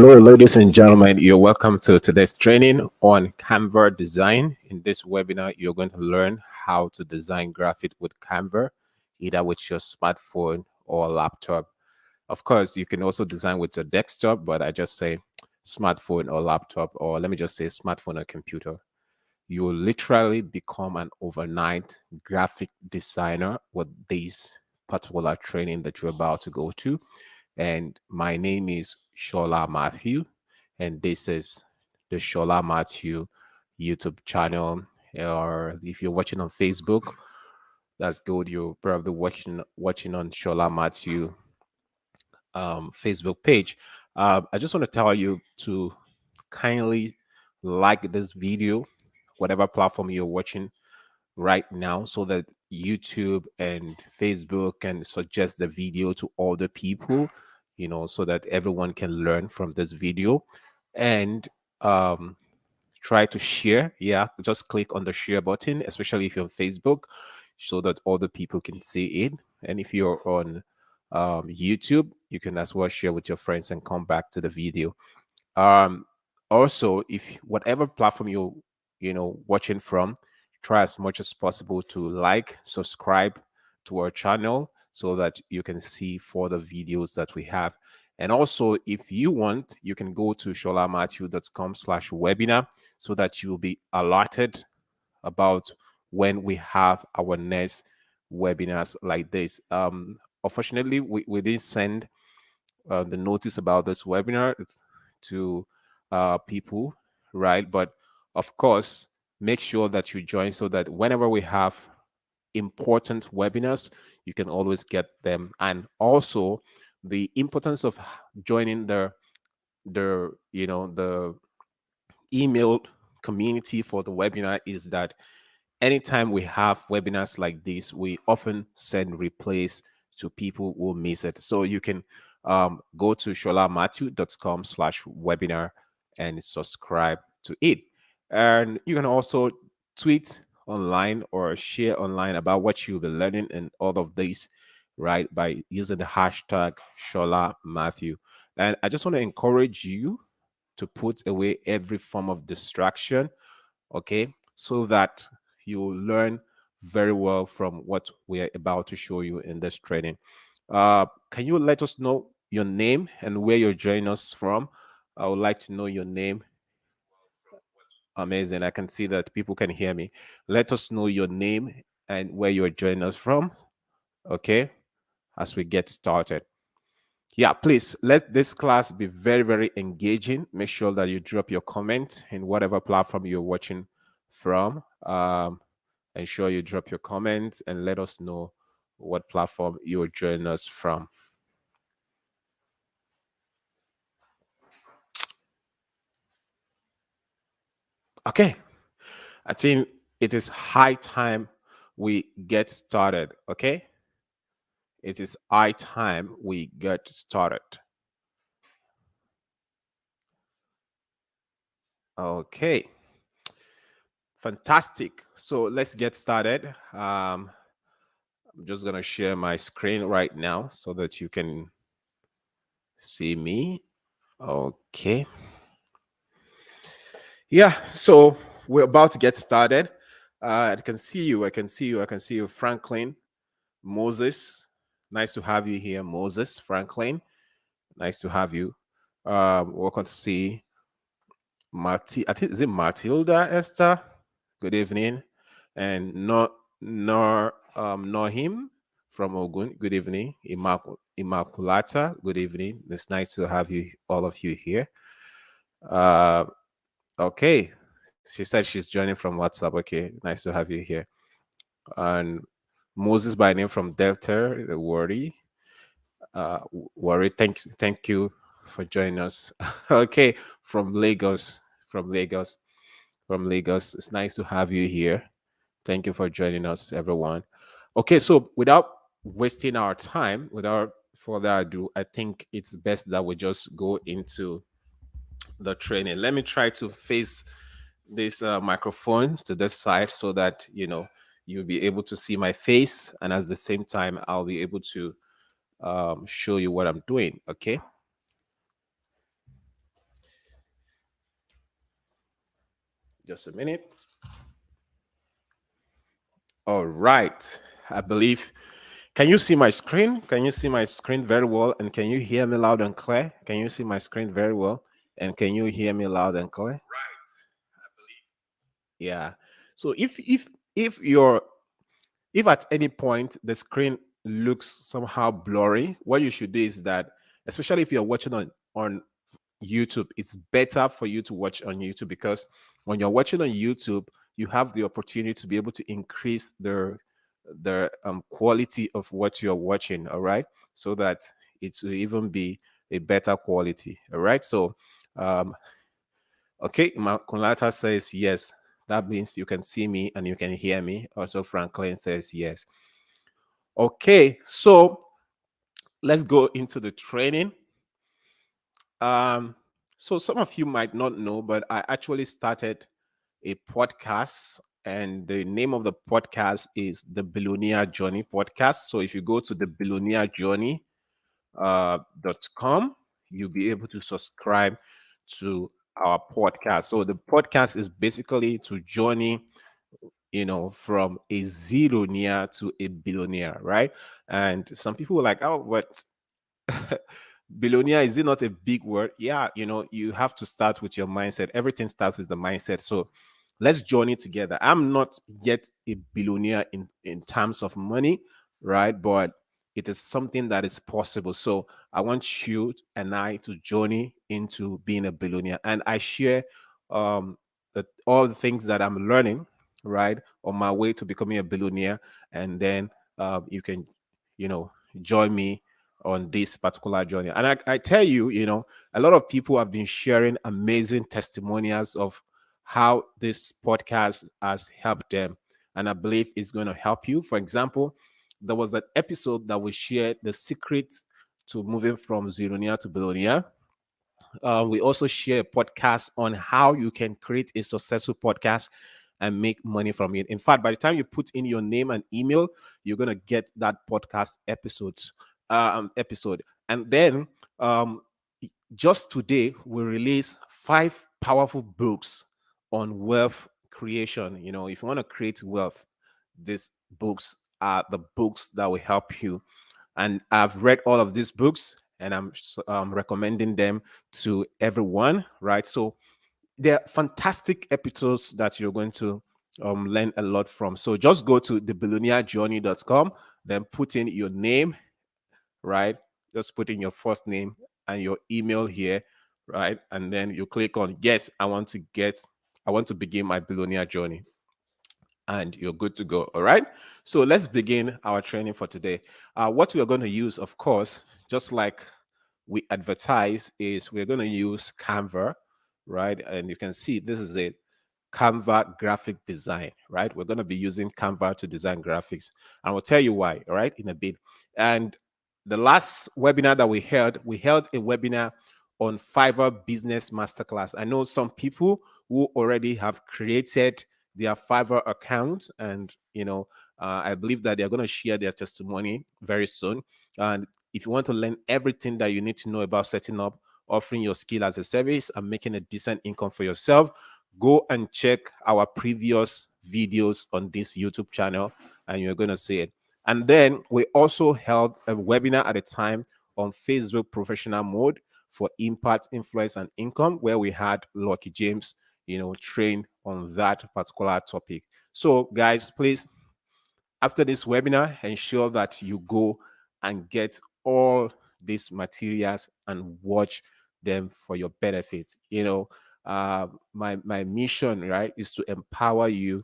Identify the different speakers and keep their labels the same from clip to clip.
Speaker 1: Hello, ladies and gentlemen. You're welcome to today's training on Canva design. In this webinar, you're going to learn how to design graphics with Canva, either with your smartphone or laptop. Of course, you can also design with a desktop, but I just say smartphone or laptop, or let me just say smartphone or computer. You will literally become an overnight graphic designer with this particular training that you're about to go to. And my name is Shola Matthew, and this is the Shola Matthew YouTube channel. Or if you're watching on Facebook, that's good. You're probably watching on Shola Matthew Facebook page. I just want to tell you to kindly like this video, whatever platform you're watching right now, so that YouTube and Facebook can suggest the video to other people, so that everyone can learn from this video. And um, try to share. Yeah, just click on the share button, especially if you're on Facebook, so that other people can see it. And if you're on YouTube, you can as well share with your friends and come back to the video. um Also, if whatever platform you're watching from, try as much as possible to like, subscribe to our channel so that you can see further videos that we have. And also, if you want, you can go to sholamatthew.com/webinar so that you'll be alerted about when we have our next webinars like this. Unfortunately, we didn't send the notice about this webinar to people, right? But of course, make sure that you join so that whenever we have important webinars, you can always get them. And also, the importance of joining the email community for the webinar is that anytime we have webinars like this, we often send replays to people who miss it. So you can go to sholamatthew.com/webinar and subscribe to it. And you can also tweet online or share online about what you'll be learning in all of this, right, by using the hashtag SholaMatthew. And I just want to encourage you to put away every form of distraction, okay, so that you learn very well from what we are about to show you in this training. Can you let us know your name and where you're joining us from? I would like to know your name. Amazing. I can see that people can hear me. Let us know your name and where you're joining us from, okay, as we get started. Yeah, please let this class be very, very engaging. Make sure that you drop your comment in whatever platform you're watching from. Ensure you drop your comments and let us know what platform you're joining us from. Okay, I think it is high time we get started. Okay, it is high time we get started. Okay, fantastic. So let's get started. I'm just gonna share my screen right now so that you can see me. Okay. Yeah, so we're about to get started. I can see you. I can see you. I can see you, Franklin Moses. Nice to have you here, Moses Franklin. Nice to have you. Welcome to see I think, is it Matilda Esther? Good evening. And Nohim from Ogun. Good evening. Immaculata. Good evening. It's nice to have you, all of you here. Okay. She said she's joining from WhatsApp. Okay, nice to have you here. And Moses by name from Delta, the Worry. Worry, thank you for joining us. Okay, from Lagos. From Lagos. From Lagos. It's nice to have you here. Thank you for joining us, everyone. Okay, so without wasting our time, without further ado, I think it's best that we just go into the training. Let me try to face this microphone to this side so that you'll be able to see my face, and at the same time I'll be able to show you what I'm doing. Okay, Just a minute. All right. I believe. Can you see my screen? Can you see my screen very well? And can you hear me loud and clear? Can you see my screen very well? And can you hear me loud and clear? Right. I believe. Yeah. So if at any point the screen looks somehow blurry, what you should do is that, especially if you're watching on YouTube, it's better for you to watch on YouTube, because when you're watching on YouTube, you have the opportunity to be able to increase the quality of what you're watching. All right, so that it will even be a better quality. All right, so um, okay, Makulata says yes. That means you can see me and you can hear me. Also, Franklin says yes. Okay, so let's go into the training. Um, so some of you might not know, but I actually started a podcast, and the name of the podcast is the Billionaire Journey Podcast. So if you go to the Billionaire Journey .com, you'll be able to subscribe to our podcast. So the podcast is basically to journey, from a zillionaire to a billionaire, right? And some people are like, oh, but billionaire, is it not a big word? Yeah, you have to start with your mindset. Everything starts with the mindset. So let's journey together. I'm not yet a billionaire in terms of money, right? But it is something that is possible. So I want you and I to journey into being a billionaire. And I share all the things that I'm learning, right, on my way to becoming a billionaire. And then you can, join me on this particular journey. And I tell you, a lot of people have been sharing amazing testimonials of how this podcast has helped them. And I believe it's going to help you. For example, there was an episode that we shared the secret to moving from zillionaire to billionaire. We also share a podcast on how you can create a successful podcast and make money from it. In fact, by the time you put in your name and email, you're gonna get that podcast episode. And then um, just today, we release 5 powerful books on wealth creation. If you want to create wealth, these books are the books that will help you. And I've read all of these books, and I'm recommending them to everyone, right? So they're fantastic episodes that you're going to learn a lot from. So just go to thebillionairejourney.com, then put in your name, right? Just put in your first name and your email here, right? And then you click on yes, I want to begin my billionaire journey. And you're good to go. All right. So let's begin our training for today. What we are going to use, of course, just like we advertise, is we're going to use Canva, right? And you can see this is a Canva graphic design, right? We're going to be using Canva to design graphics. And we'll tell you why, all right, in a bit. And the last webinar that we held a webinar on Fiverr Business Masterclass. I know some people who already have created their Fiverr account, and I believe that they're going to share their testimony very soon. And if you want to learn everything that you need to know about setting up, offering your skill as a service, and making a decent income for yourself, go and check our previous videos on this YouTube channel, and you're going to see it. And then we also held a webinar at a time on Facebook professional mode for impact, influence, and income, where we had Lucky James, train on that particular topic. So, guys, please, after this webinar, ensure that you go and get all these materials and watch them for your benefit. My mission, right, is to empower you,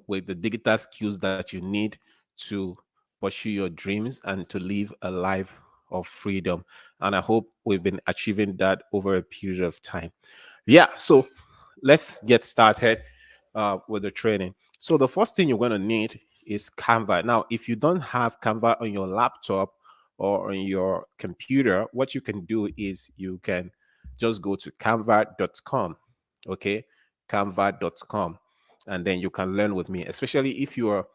Speaker 1: with the digital skills that you need to pursue your dreams and to live a life of freedom. And I hope we've been achieving that over a period of time. Yeah, so let's get started with the training. So the first thing you're going to need is Canva. Now, if you don't have Canva on your laptop or on your computer, what you can do is you can just go to canva.com. Okay, canva.com, and then you can learn with me, especially if you're,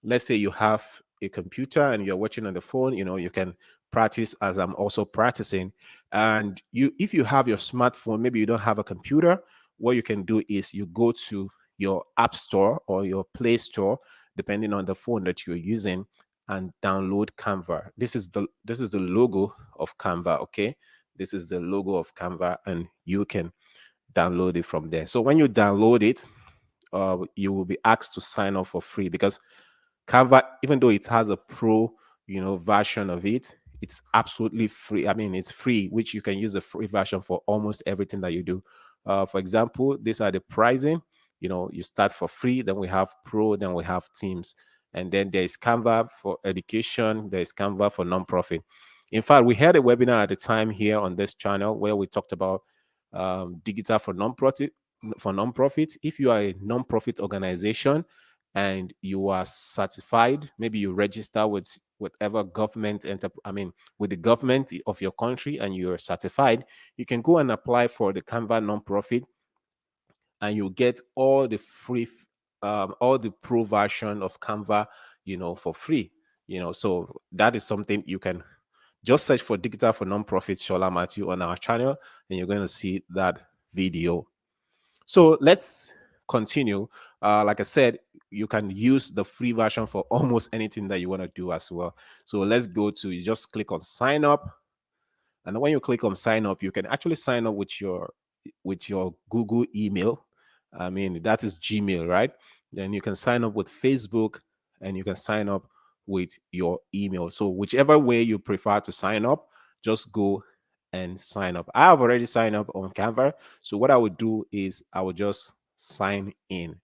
Speaker 1: let's say you have a computer and you're watching on the phone, you can practice as I'm also practicing. And if you have your smartphone, maybe you don't have a computer, what you can do is you go to your app store or your Play Store, depending on the phone that you're using, and download Canva. This is the logo of Canva. Okay, this is the logo of Canva, and you can download it from there. So when you download it, you will be asked to sign up for free, because Canva, even though it has a pro, version of it, it's absolutely free. I mean, it's free, which you can use the free version for almost everything that you do. For example, these are the pricing. You start for free, then we have pro, then we have teams, and then there is Canva for education. There is Canva for nonprofit. In fact, we had a webinar at the time here on this channel where we talked about digital for nonprofit. For nonprofit, if you are a nonprofit organization and you are certified, maybe you register with whatever government I mean, with the government of your country, and you're certified, you can go and apply for the Canva nonprofit, and you get all the free all the pro version of Canva, for free. So that is something you can just search for digital for nonprofit Shola Matthew on our channel, and you're going to see that video. So let's continue. Like I said, you can use the free version for almost anything that you want to do as well. So let's go to, you just click on sign up. And when you click on sign up, you can actually sign up with your Google email. I mean, that is Gmail, right? Then you can sign up with Facebook, and you can sign up with your email. So whichever way you prefer to sign up, just go and sign up. I have already signed up on Canva. So what I would do is I would just sign in.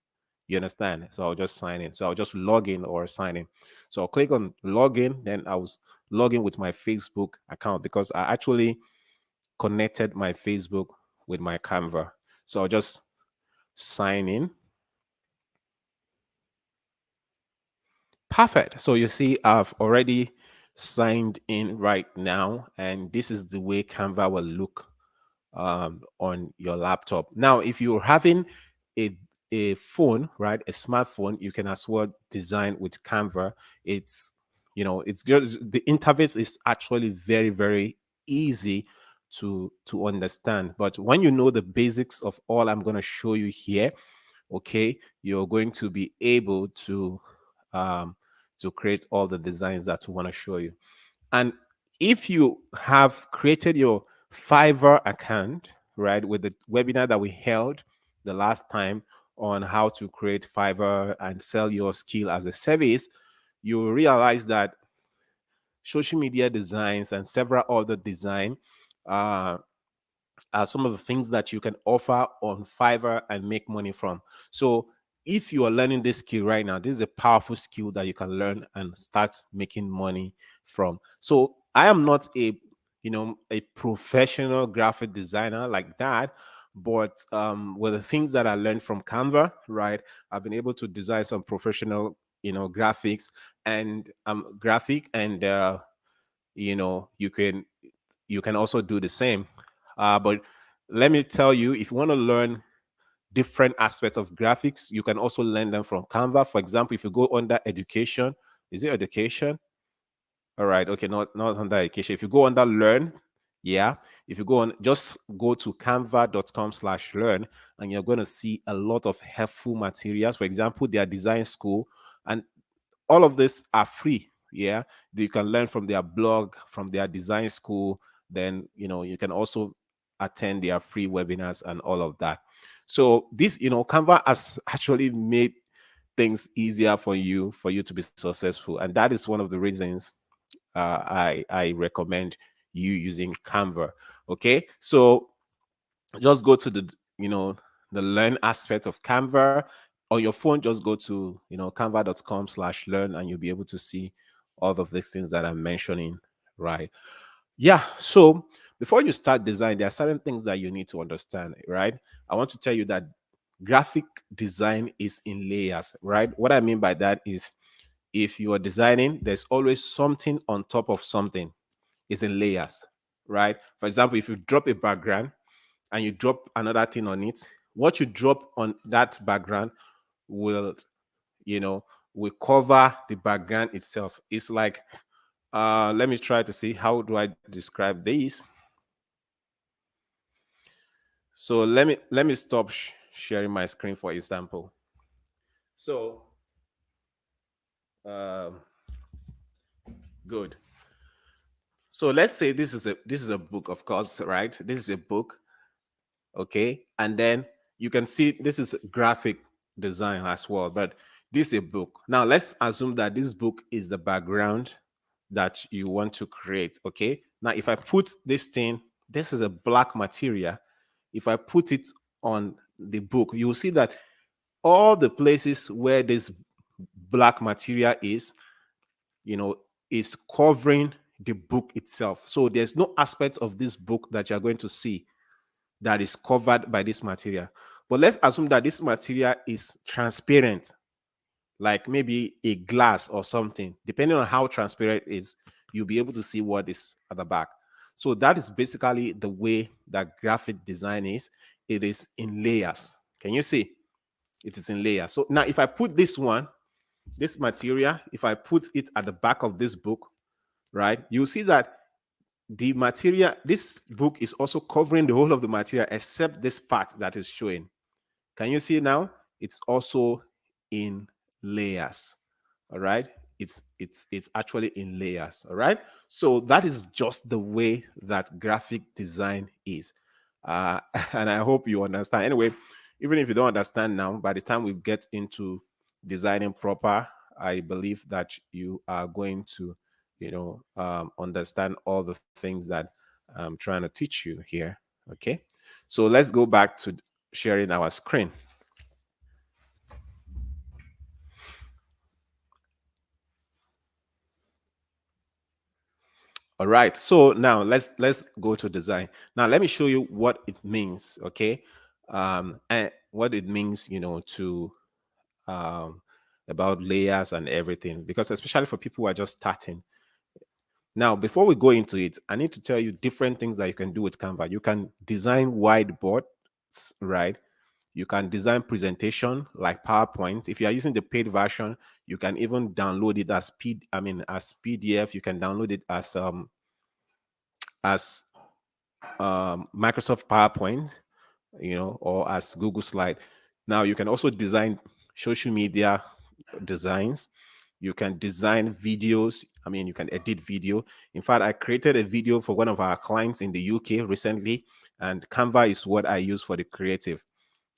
Speaker 1: You understand? So I'll just sign in. So I'll just log in or sign in. So I'll click on login. Then I was logging with my Facebook account, because I actually connected my Facebook with my Canva. So I'll just sign in. Perfect. So you see, I've already signed in right now, and this is the way Canva will look on your laptop. Now, if you're having a phone, right, a smartphone, you can as well design with Canva. It's just the interface is actually very, very easy to understand. But when you know the basics of all I'm going to show you here, okay, you're going to be able um, to create all the designs that we want to show you. And if you have created your Fiverr account, right, with the webinar that we held the last time on how to create Fiverr and sell your skill as a service, you will realize that social media designs and several other design uh, are some of the things that you can offer on Fiverr and make money from. So if you are learning this skill right now, this is a powerful skill that you can learn and start making money from. So I am not a professional graphic designer like that, but with the things that I learned from Canva, right, I've been able to design some professional, graphics and graphic, and you can also do the same. But let me tell you, if you want to learn different aspects of graphics, you can also learn them from Canva. For example, if you go under education, is it education? All right, okay, not under education. If you go under learn, yeah, if you go on, just go to canva.com/learn, and you're going to see a lot of helpful materials. For example, their design school, and all of this are free. Yeah, you can learn from their blog, from their design school. Then you can also attend their free webinars and all of that. So this, Canva has actually made things easier for you to be successful, and that is one of the reasons I recommend you using Canva. Okay, so just go to the learn aspect of Canva on your phone. Just go to canva.com/learn, and you'll be able to see all of these things that I'm mentioning, right? Yeah. So before you start design, there are certain things that you need to understand, right? I want to tell you that graphic design is in layers, right? What I mean by that is, if you are designing, there's always something on top of something. It's in layers, right? For example, if you drop a background and you drop another thing on it, what you drop on that background will, you know, will cover the background itself. It's like, let me try to see how do I describe this. So let me stop sharing my screen for example. So um, good. So let's say this is a book, of course, right? This is a book, okay, and then you can see this is graphic design as well, but this is a book. Now let's assume that this book is the background that you want to create. Okay, now if I put this thing, this is a black material, if I put it on the book, you will see that all the places where this black material is, you know, is covering the book itself. So there's no aspect of this book that you're going to see that is covered by this material. But let's assume that this material is transparent, like maybe a glass or something. Depending on how transparent it is, you'll be able to see what is at the back. So that is basically the way that graphic design is. It is in layers. Can you see? It is in layers. So now if I put this material, if I put it at the back of this book, right, you'll see that the material, this book is also covering the whole of the material except this part that is showing. Can you see now? It's also in layers. All right. It's actually in layers. All right. So that is just the way that graphic design is. And I hope you understand. Anyway, even if you don't understand now, by the time we get into designing proper, I believe that you are going to, understand all the things that I'm trying to teach you here. Okay. So let's go back to sharing our screen. All right. So now let's go to design. Now let me show you what it means. Okay. And what it means, to um about layers and everything, because especially for people who are just starting. Now, before we go into it, I need to tell you different things that you can do with Canva. You can design whiteboards, right? You can design presentation like PowerPoint. If you are using the paid version, you can even download it as PDF. You can download it as Microsoft PowerPoint, or as Google Slide. Now you can also design social media designs. You can design videos. You can edit video. In fact, I created a video for one of our clients in the UK recently, and Canva is what I use for the creative.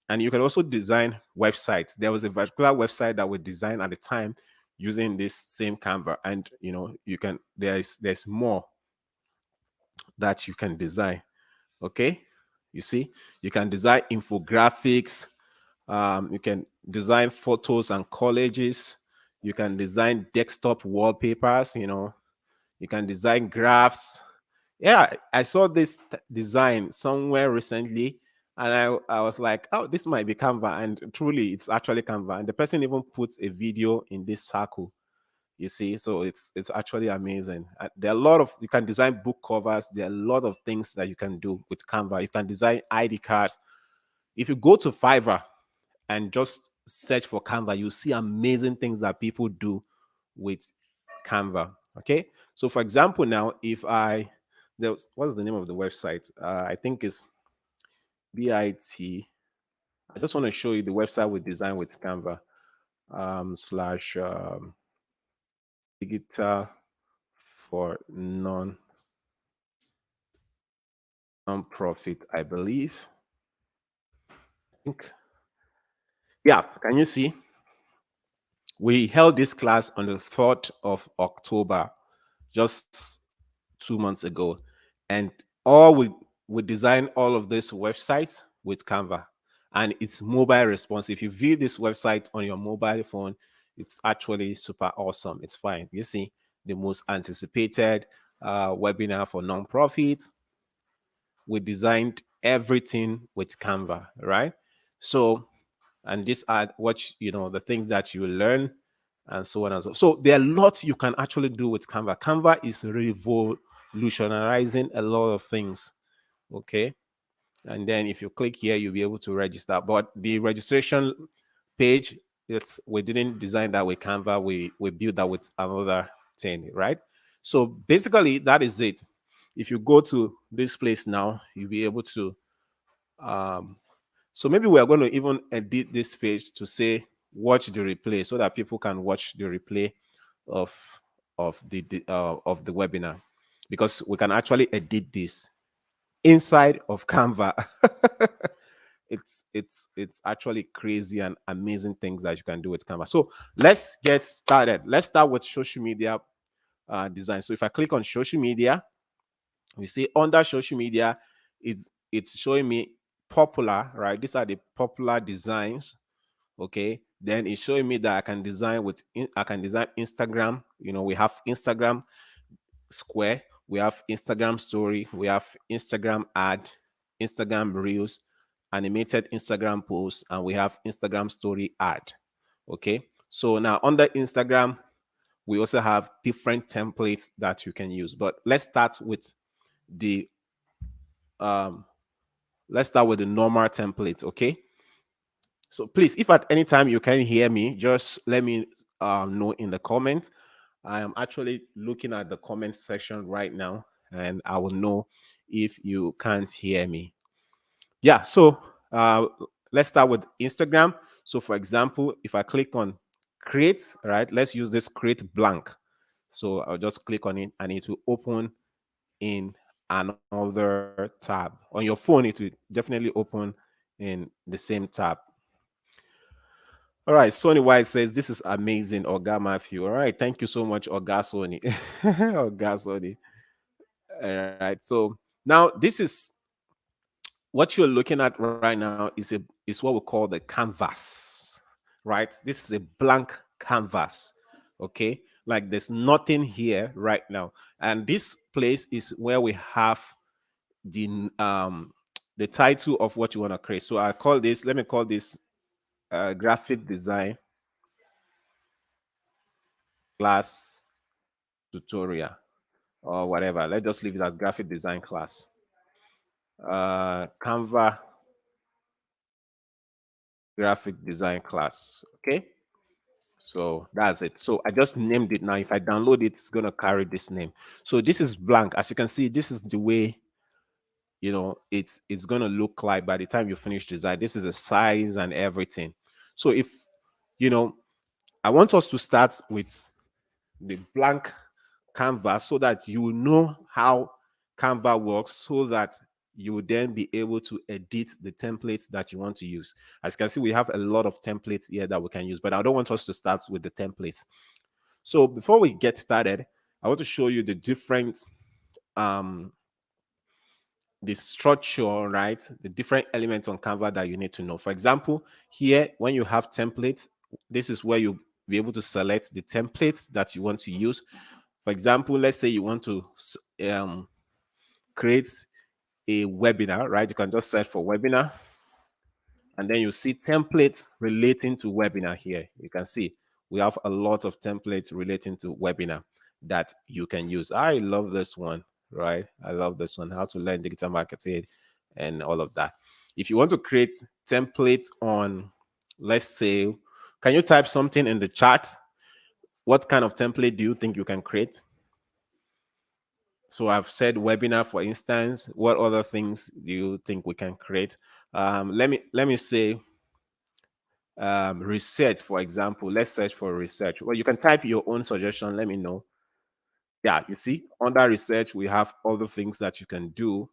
Speaker 1: And you can also design websites. There was a particular website that we designed at the time using this same Canva, and you can there's more that you can design. Okay, you see, you can design infographics, you can design photos and collages, you can design desktop wallpapers, you can design graphs. Yeah, I saw this design somewhere recently, and I was like, oh, this might be Canva, and truly it's actually Canva, and the person even puts a video in this circle. You see, so it's actually amazing. There are a lot of, you can design book covers. There are a lot of things that you can do with Canva. You can design ID cards. If you go to Fiverr and just search for Canva, you see amazing things that people do with Canva. Okay, so for example, now if what's the name of the website? I think it's BIT. I just want to show you the website we designed with Canva, slash digital for non-profit, I believe. I think, yeah, can you see? We held this class on the 3rd of October, just 2 months ago. And all we designed all of this website with Canva. And it's mobile responsive. If you view this website on your mobile phone, it's actually super awesome. It's fine. You see, the most anticipated webinar for nonprofits. We designed everything with Canva, right? So, and these are the things that you learn, and so on and so. So there are lots you can actually do with Canva. Canva is revolutionizing a lot of things. Okay. And then if you click here, you'll be able to register. But the registration page, we didn't design that with Canva. We built that with another thing, right? So basically that is it. If you go to this place now, you'll be able to Um, so maybe we are going to even edit this page to say watch the replay so that people can watch the replay of of the webinar, because we can actually edit this inside of Canva. It's actually crazy and amazing things that you can do with Canva. So let's get started. Let's start with social media design. So if I click on social media, we see under social media, it's showing me popular, right? These are the popular designs. Okay, then it's showing me that I can design I can design Instagram. We have Instagram square, we have Instagram story, we have Instagram ad, Instagram reels, animated Instagram posts, and we have Instagram story ad. Okay, so now under Instagram, we also have different templates that you can use. But the um let's start with the normal template. Okay, so please, if at any time you can hear me, just let me know in the comments. I am actually looking at the comment section right now, and I will know if you can't hear me. Yeah, so let's start with Instagram. So for example, if I click on create, right, let's use this create blank. So I'll just click on it and it will open in another tab. On your phone, it will definitely open in the same tab. All right, Sony White says this is amazing, Oga Matthew. All right, thank you so much, Oga Sony. Oga Sony. All right, so now this is what you're looking at right now is what we call the canvas, right? This is a blank canvas. Okay, like there's nothing here right now, and this place is where we have the um the title of what you want to create. So I call this, let me call this graphic design class tutorial or whatever. Let's just leave it as graphic design class. Canva graphic design class. Okay. So that's it. So I just named it. Now if I download it, it's going to carry this name. So this is blank. As you can see, this is the way, it's going to look like by the time you finish design. This is the size and everything. So if, I want us to start with the blank canvas so that you know how Canva works, so that you will then be able to edit the templates that you want to use. As you can see, we have a lot of templates here that we can use, but I don't want us to start with the templates. So before we get started, I want to show you the different the structure, right? The different elements on Canva that you need to know. For example, here, when you have templates, this is where you'll be able to select the templates that you want to use. For example, let's say you want to create a webinar, right? You can just search for webinar, and then you see templates relating to webinar here. You can see we have a lot of templates relating to webinar that you can use. I love this one, right? I love this one, how to learn digital marketing and all of that. If you want to create template on, let's say, can you type something in the chat? What kind of template do you think you can create? So I've said webinar, for instance. What other things do you think we can create? Let me say research, for example. Let's search for research. Well, you can type your own suggestion. Let me know. Yeah, you see, under research, we have other things that you can do.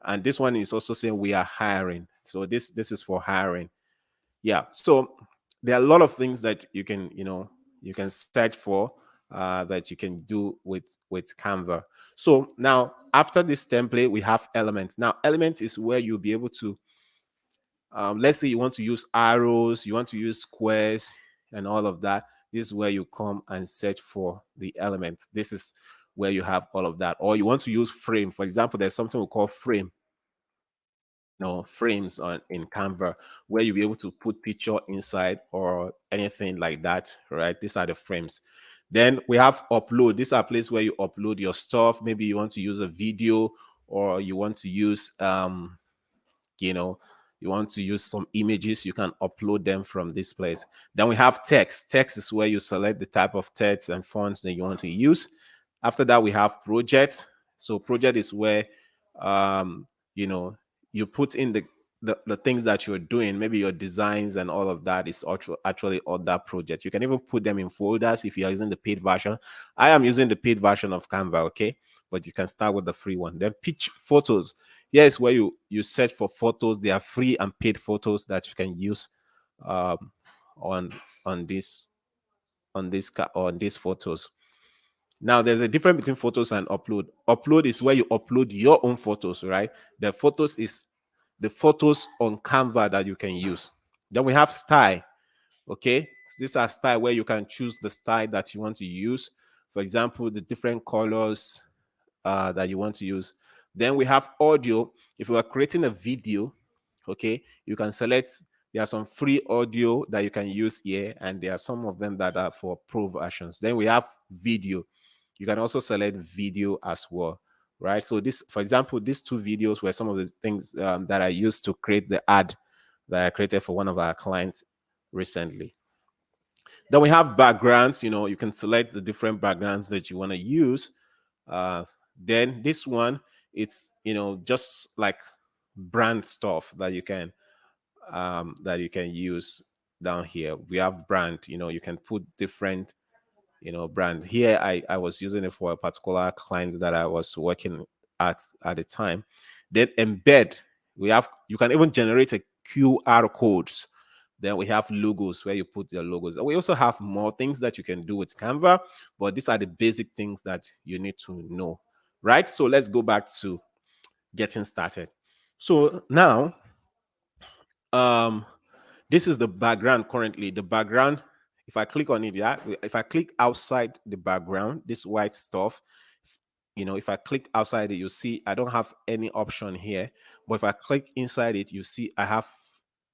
Speaker 1: And this one is also saying we are hiring. So this is for hiring. Yeah. So there are a lot of things that you can search for that you can do with Canva. So now after this template, we have elements. Now elements is where you'll be able to let's say you want to use arrows, you want to use squares and all of that. This is where you come and search for the element. This is where you have all of that. Or you want to use frame. For example, there's something we call frame. Frames on in Canva, where you'll be able to put picture inside or anything like that, right? These are the frames. Then we have upload. These are places where you upload your stuff. Maybe you want to use a video, or you want to use you know you want to use some images. You can upload them from this place. Then we have text is where you select the type of text and fonts that you want to use. After that, we have project. So project is where you put in the the things that you're doing, maybe your designs and all of that is actually on that project. You can even put them in folders if you're using the paid version. I am using the paid version of Canva, okay? But you can start with the free one. Then pitch photos. Here is where you search for photos. There are free and paid photos that you can use um, on on this on these photos. Now, there's a difference between photos and upload. Upload is where you upload your own photos, right? The photos is the photos on Canva that you can use. Then we have style. Okay, these are style where you can choose the style that you want to use. For example, the different colors that you want to use. Then we have audio. If you are creating a video, okay, you can select. There are some free audio that you can use here, and there are some of them that are for pro versions. Then we have video. You can also select video as well, right? So this, for example, these two videos were some of the things that I used to create the ad that I created for one of our clients recently. Then we have backgrounds. You can select the different backgrounds that you want to use. Then this one, it's just like brand stuff that you can use down here. We have brand. You can put different brand. Here I was using it for a particular client that I was working at the time. Then embed, you can even generate a QR codes. Then we have logos where you put your logos. We also have more things that you can do with Canva, but these are the basic things that you need to know, right? So let's go back to getting started. So now this is the background currently. The background, if I click on it, yeah, if I click outside the background, this white stuff, if I click outside it, you see I don't have any option here. But if I click inside it, you see I have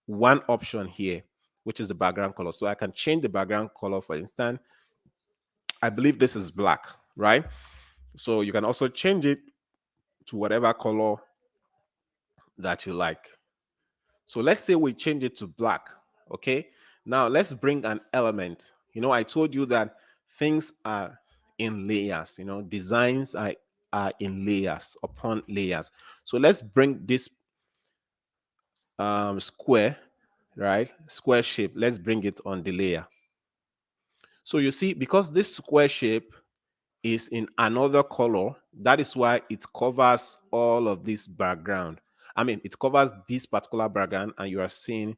Speaker 1: one option here, which is the background color. So I can change the background color. For instance, I believe this is black, right? So you can also change it to whatever color that you like. So let's say we change it to black. Okay. Now let's bring an element. I told you that things are in layers, designs are in layers upon layers. So let's bring this square, right? Square shape. Let's bring it on the layer. So you see, because this square shape is in another color, that is why it covers all of this background. I mean, it covers this particular background, and you are seeing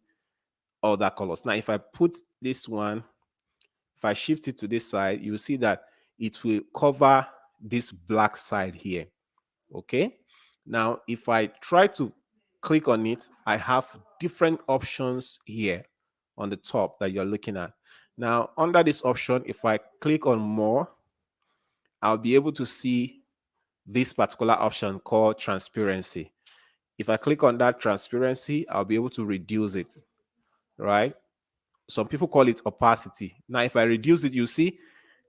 Speaker 1: other colors. Now, if I put this one, if I shift it to this side, you will see that it will cover this black side here. Okay. Now, if I try to click on it, I have different options here on the top that you're looking at. Now, under this option, if I click on more, I'll be able to see this particular option called transparency. If I click on that transparency, I'll be able to reduce it, right? Some people call it opacity. Now, if I reduce it, you see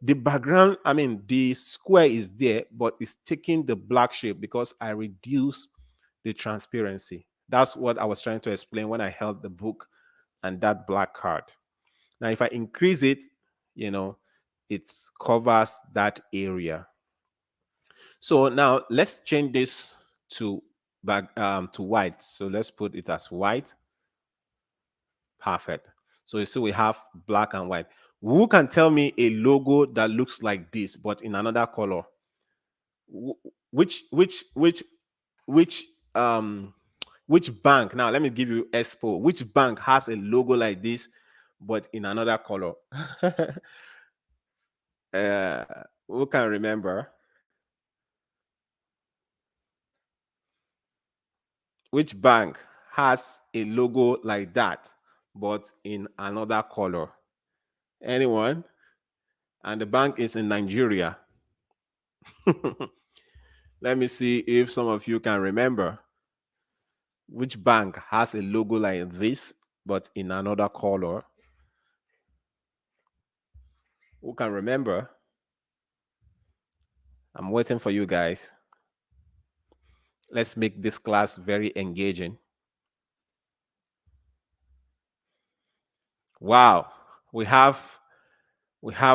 Speaker 1: the background, I mean, the square is there, but it's taking the black shape because I reduce the transparency. That's what I was trying to explain when I held the book and that black card. Now, if I increase it, it covers that area. So now let's change this to to white. So let's put it as white. Perfect. So you see we have black and white. Who can tell me a logo that looks like this but in another color? Which um which bank? Now let me give you Expo. Which bank has a logo like this but in another color? Who can remember? Which bank has a logo like that but in another color? Anyone? And the bank is in Nigeria. Let me see if some of you can remember. Which bank has a logo like this but in another color? Who can remember? I'm waiting for you guys. Let's make this class very engaging. Wow, we have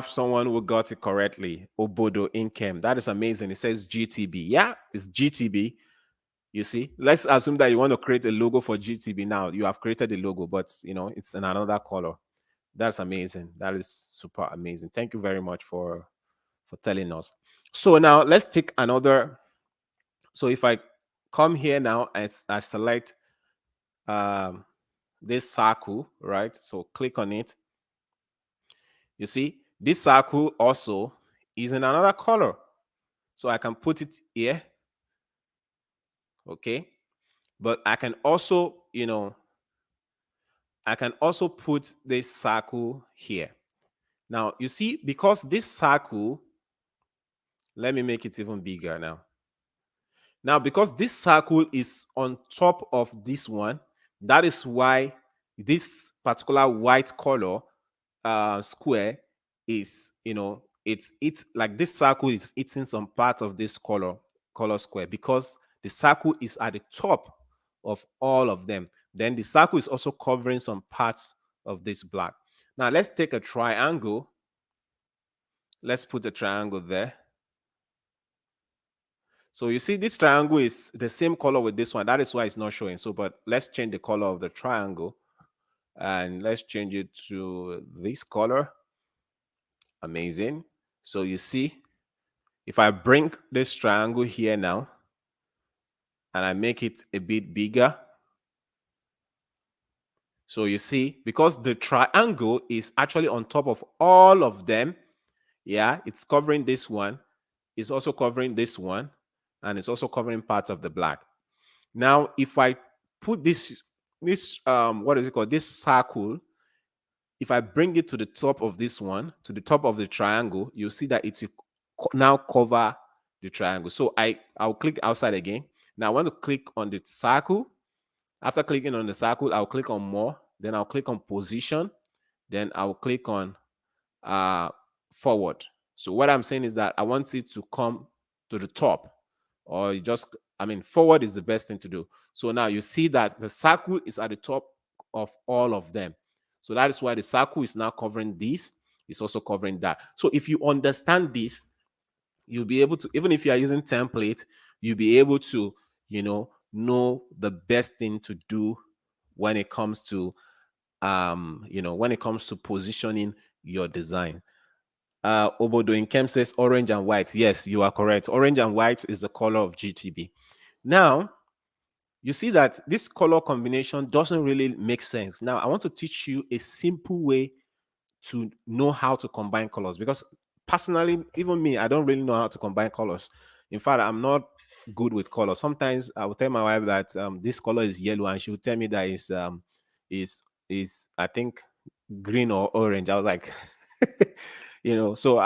Speaker 1: someone who got it correctly. Obodo Income. That is amazing. It says GTB. Yeah, it's GTB. You see, let's assume that you want to create a logo for GTB now. You have created a logo, but it's in another color. That's amazing. That is super amazing. Thank you very much for telling us. So now let's take another. So if I come here now and I select um, this circle, right? So click on it. You see, this circle also is in another color. So I can put it here. Okay. But I can also, I can also put this circle here. Now, you see, because this circle, let me make it even bigger now. Now, because this circle is on top of this one, that is why this particular white color square is, it's like this circle is eating some part of this color square, because the circle is at the top of all of them. Then the circle is also covering some parts of this black. Now let's take a triangle. Let's put a triangle there. So you see, this triangle is the same color with this one. That is why it's not showing. So, but let's change the color of the triangle and let's change it to this color. Amazing. So you see, if I bring this triangle here now and I make it a bit bigger. So you see, because the triangle is actually on top of all of them, yeah, it's covering this one, it's also covering this one, and it's also covering parts of the black. Now, if I put this what is it called? This circle, if I bring it to the top of this one, to the top of the triangle, you'll see that it will now cover the triangle. So I'll click outside again. Now I want to click on the circle. After clicking on the circle, I'll click on more. Then I'll click on position. Then I'll click on forward. So what I'm saying is that I want it to come to the top, or you just, forward is the best thing to do. So now you see that the circle is at the top of all of them. So that is why the circle is now covering this. It's also covering that. So if you understand this, you'll be able to, even if you are using template, you'll be able to, know the best thing to do when it comes to, when it comes to positioning your design. Obodo in Kem says orange and white. Yes, you are correct. Orange and white is the color of GTB. Now, you see that this color combination doesn't really make sense. Now, I want to teach you a simple way to know how to combine colors, because personally, even me, I don't really know how to combine colors. In fact, I'm not good with colors. Sometimes I will tell my wife that this color is yellow, and she will tell me that is I think green or orange. I was like, so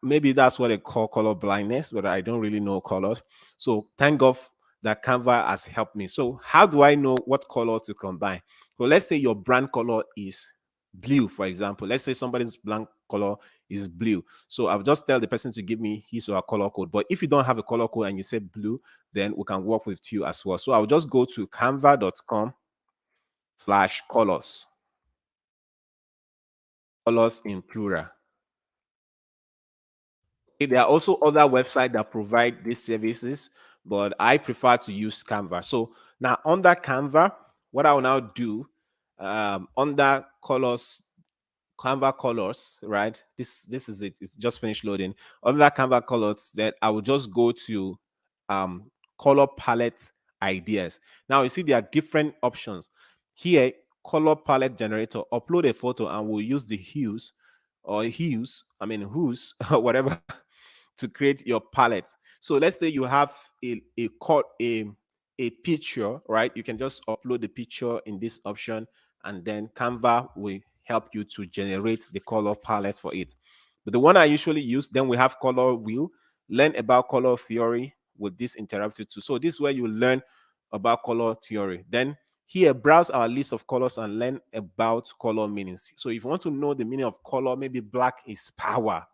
Speaker 1: maybe that's what they call color blindness, but I don't really know colors. So thank God that Canva has helped me. So how do I know what color to combine? So let's say your brand color is blue, for example. Let's say somebody's blank color is blue. So I'll just tell the person to give me his or her color code. But if you don't have a color code and you say blue, then we can work with you as well. So I'll just go to canva.com/colors. Colors in plural. There are also other websites that provide these services, but I prefer to use Canva. So now under Canva, what I will now do, under colors, Canva colors, right? This is it. It's just finished loading. Under Canva colors, that I will just go to color palette ideas. Now you see there are different options here. Color palette generator. Upload a photo and we'll use the hues or hues. Hues or whatever to create your palette. So let's say you have a picture, right? You can just upload the picture in this option, and then Canva will help you to generate the color palette for it. But the one I usually use, then we have color wheel. Learn about color theory with this interactive tool. So this is where you learn about color theory. Then here, browse our list of colors and learn about color meanings. So if you want to know the meaning of color, maybe black is power,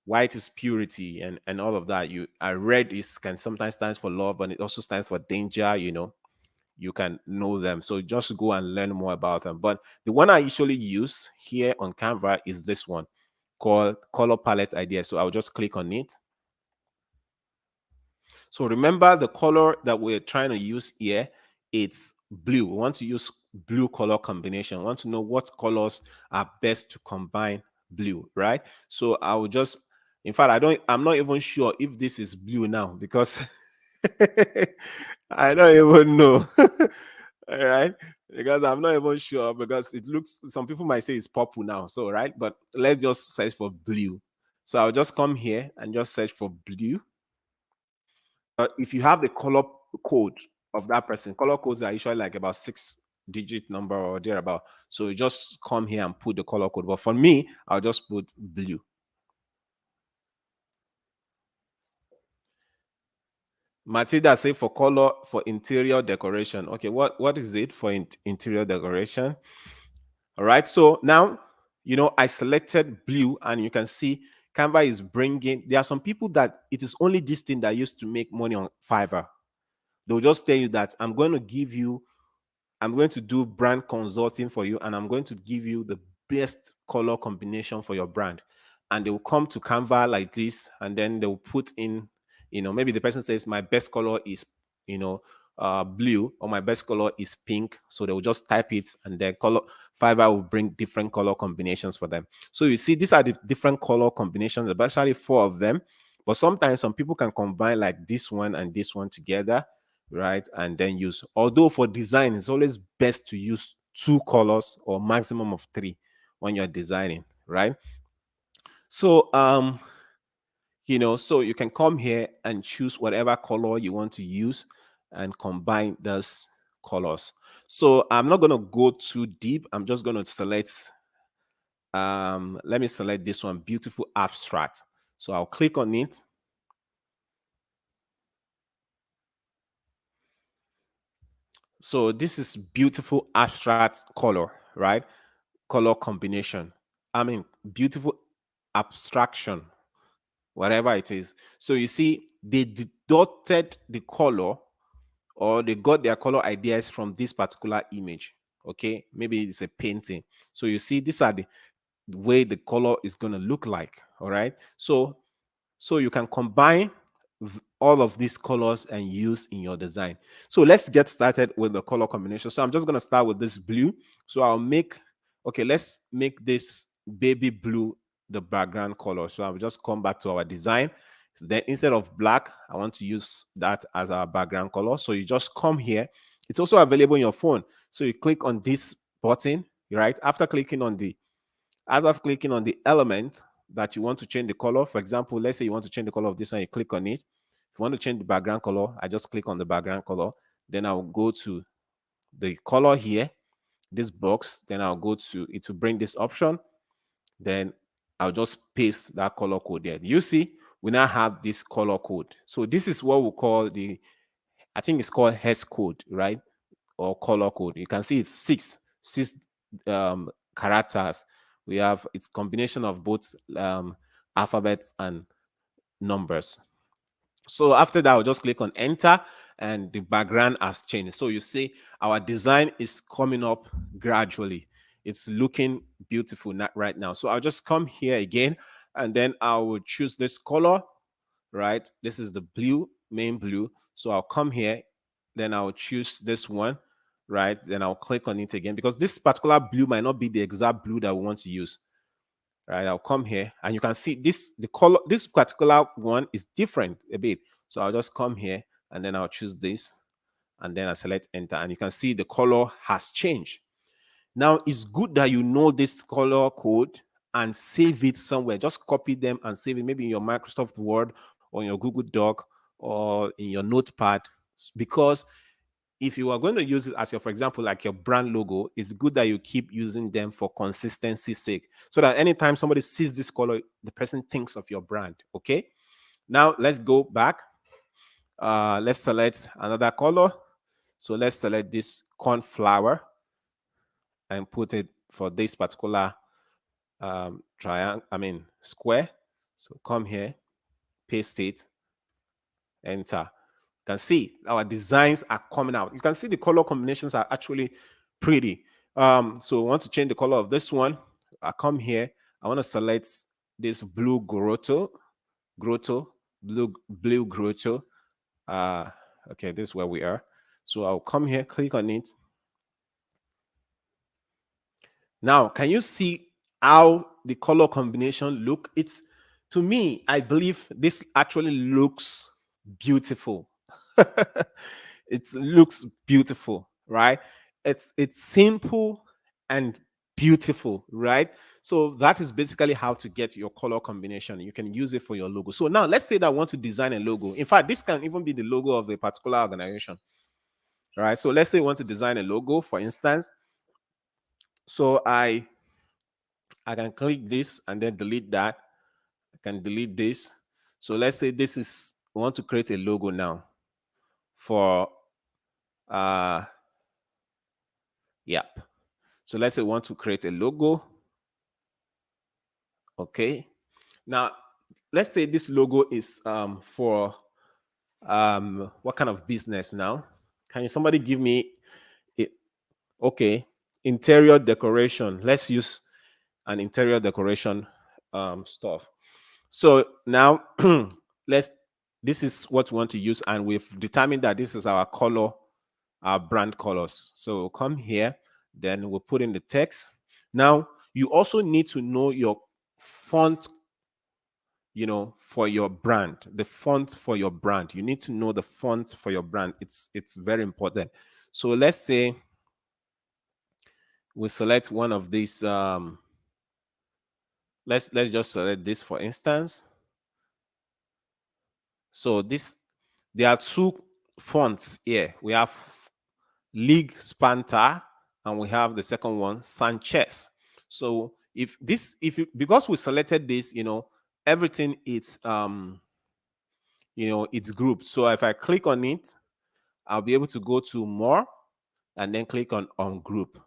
Speaker 1: white is purity, and all of that. Red is can sometimes stands for love, but it also stands for danger. You can know them. So just go and learn more about them. But the one I usually use here on Canva is this one called color palette idea. So I'll just click on it. So remember the color that we're trying to use here, it's blue. We want to use blue color combination. We want to know what colors are best to combine blue, right? So I will just, in fact, I'm not even sure if this is blue now because I don't even know. All right. Because I'm not even sure because it looks, some people might say it's purple now. So, right. But let's just search for blue. So I'll just come here and just search for blue. If you have the color code of that person, color codes are usually like about 6-digit number or thereabout. So you just come here and put the color code. But for me, I'll just put blue. Matilda say for color for interior decoration. Okay, what is it for interior decoration? All right, so now I selected blue, and you can see Canva is bringing. There are some people that it is only this thing that used to make money on Fiverr. They'll just tell you that I'm going to do brand consulting for you, and I'm going to give you the best color combination for your brand. And they will come to Canva like this, and then they'll put in, maybe the person says my best color is, blue, or my best color is pink. So they will just type it, and then Fiverr will bring different color combinations for them. So you see, these are the different color combinations, especially 4 of them. But sometimes some people can combine like this one and this one together, right? And then use, although for design, it's always best to use 2 colors or maximum of 3 when you're designing, right? So, so you can come here and choose whatever color you want to use and combine those colors. So I'm not going to go too deep. I'm just going to select, let me select this one, beautiful abstract. So I'll click on it. So this is beautiful abstract color, right? Color combination. I mean, beautiful abstraction, whatever it is. So you see, they deducted the color, or they got their color ideas from this particular image. Okay, maybe it's a painting. So you see, these are the way the color is going to look like. All right. So you can combine all of these colors and use in your design. So let's get started with the color combination. So I'm just going to start with this blue. So let's make this baby blue the background color. So I'll just come back to our design. So then instead of black, I want to use that as our background color. So you just come here. It's also available on your phone. So you click on this button, right? After clicking on the element that you want to change the color. For example, let's say you want to change the color of this one, you click on it. If you want to change the background color, I just click on the background color. Then I'll go to the color here, this box. Then I'll go to it to bring this option. Then I'll just paste that color code there. You see, we now have this color code. So this is what we call I think it's called hex code, right? Or color code. You can see it's six characters. We have it's combination of both alphabets and numbers. So after that, I'll just click on enter, and the background has changed. So you see our design is coming up gradually. It's looking beautiful right now. So I'll just come here again, and then I will choose this color, right? This is the blue, main blue. So I'll come here, then I'll choose this one, right? Then I'll click on it again, because this particular blue might not be the exact blue that we want to use. Right, I'll come here, and you can see the color, this particular one is different a bit. So I'll just come here, and then I'll choose this, and then I select enter, and you can see the color has changed. Now it's good that you know this color code and save it somewhere. Just copy them and save it, maybe in your Microsoft Word or in your Google Doc or in your notepad, because if you are going to use it as for example, like your brand logo, it's good that you keep using them for consistency's sake, so that anytime somebody sees this color, the person thinks of your brand. Okay, now let's go back. Let's select another color. So let's select this cornflower and put it for this particular triangle, square. So come here, paste it, enter. You can see our designs are coming out. You can see the color combinations are actually pretty. So I want to change the color of this one. I come here. I want to select this blue grotto, blue grotto. uh okay, this is where we are. So I'll come here, click on it. Now, can you see how the color combination look? It's, to me, I believe this actually looks beautiful. It looks beautiful, right? It's simple and beautiful, right? So that is basically how to get your color combination. You can use it for your logo. So now let's say that I want to design a logo. In fact, this can even be the logo of a particular organization. All right. So let's say you want to design a logo, for instance. So I can click this and then delete that. I can delete this. So let's say this is, we want to create a logo now for uh yep. So let's say we want to create a logo. Okay. Now let's say this logo is for what kind of business now? Can you somebody give me it? Okay. Interior decoration. Let's use an interior decoration stuff. So now let's, this is what we want to use, and we've determined that this is our color, our brand colors. So we'll come here, then we'll put in the text. Now you also need to know your font, for your brand, the font for your brand. You need to know the font for your brand. It's very important. So let's say we select one of these. Let's just select this, for instance. So this, there are two fonts here. We have League Spanta, and we have the second one, Sanchez. So if you, because we selected this, everything is it's grouped. So if I click on it, I'll be able to go to more and then click on group.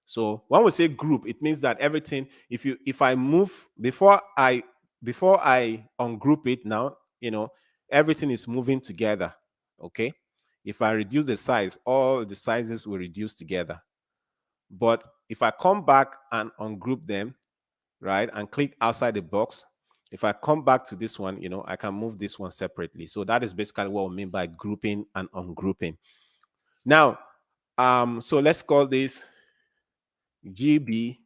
Speaker 1: So when we say group, it means that everything, if I move before I ungroup it now, everything is moving together. Okay. If I reduce the size, all the sizes will reduce together. But if I come back and ungroup them, right, and click outside the box, if I come back to this one, I can move this one separately. So that is basically what we mean by grouping and ungrouping. Now, so let's call this GB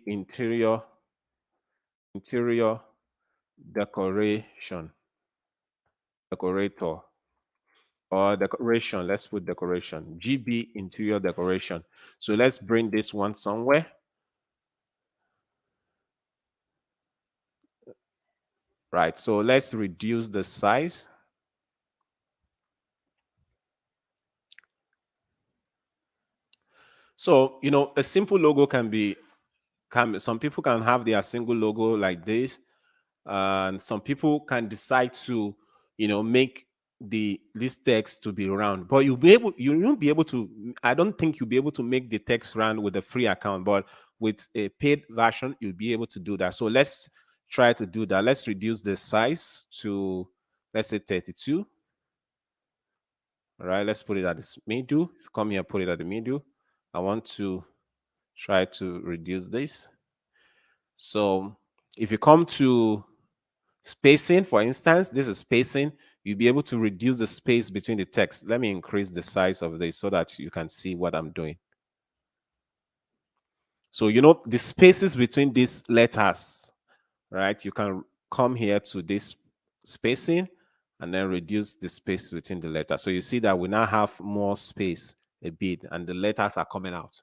Speaker 1: interior decoration, decorator, or decoration. Let's put decoration, GB interior decoration. So let's bring this one somewhere. Right. So let's reduce the size. So, a simple logo some people can have their single logo like this, and some people can decide to, make this text to be round. But you won't be able to. I don't think you'll be able to make the text round with a free account, but with a paid version, you'll be able to do that. So let's try to do that. Let's reduce the size to, let's say, 32. All right, let's put it at the middle. If you come here, put it at the middle. I want to try to reduce this. So if you come to spacing, for instance, this is spacing, you'll be able to reduce the space between the text. Let me increase the size of this so that you can see what I'm doing. So, the spaces between these letters, right? You can come here to this spacing and then reduce the space between the letters. So you see that we now have more space a bit and the letters are coming out.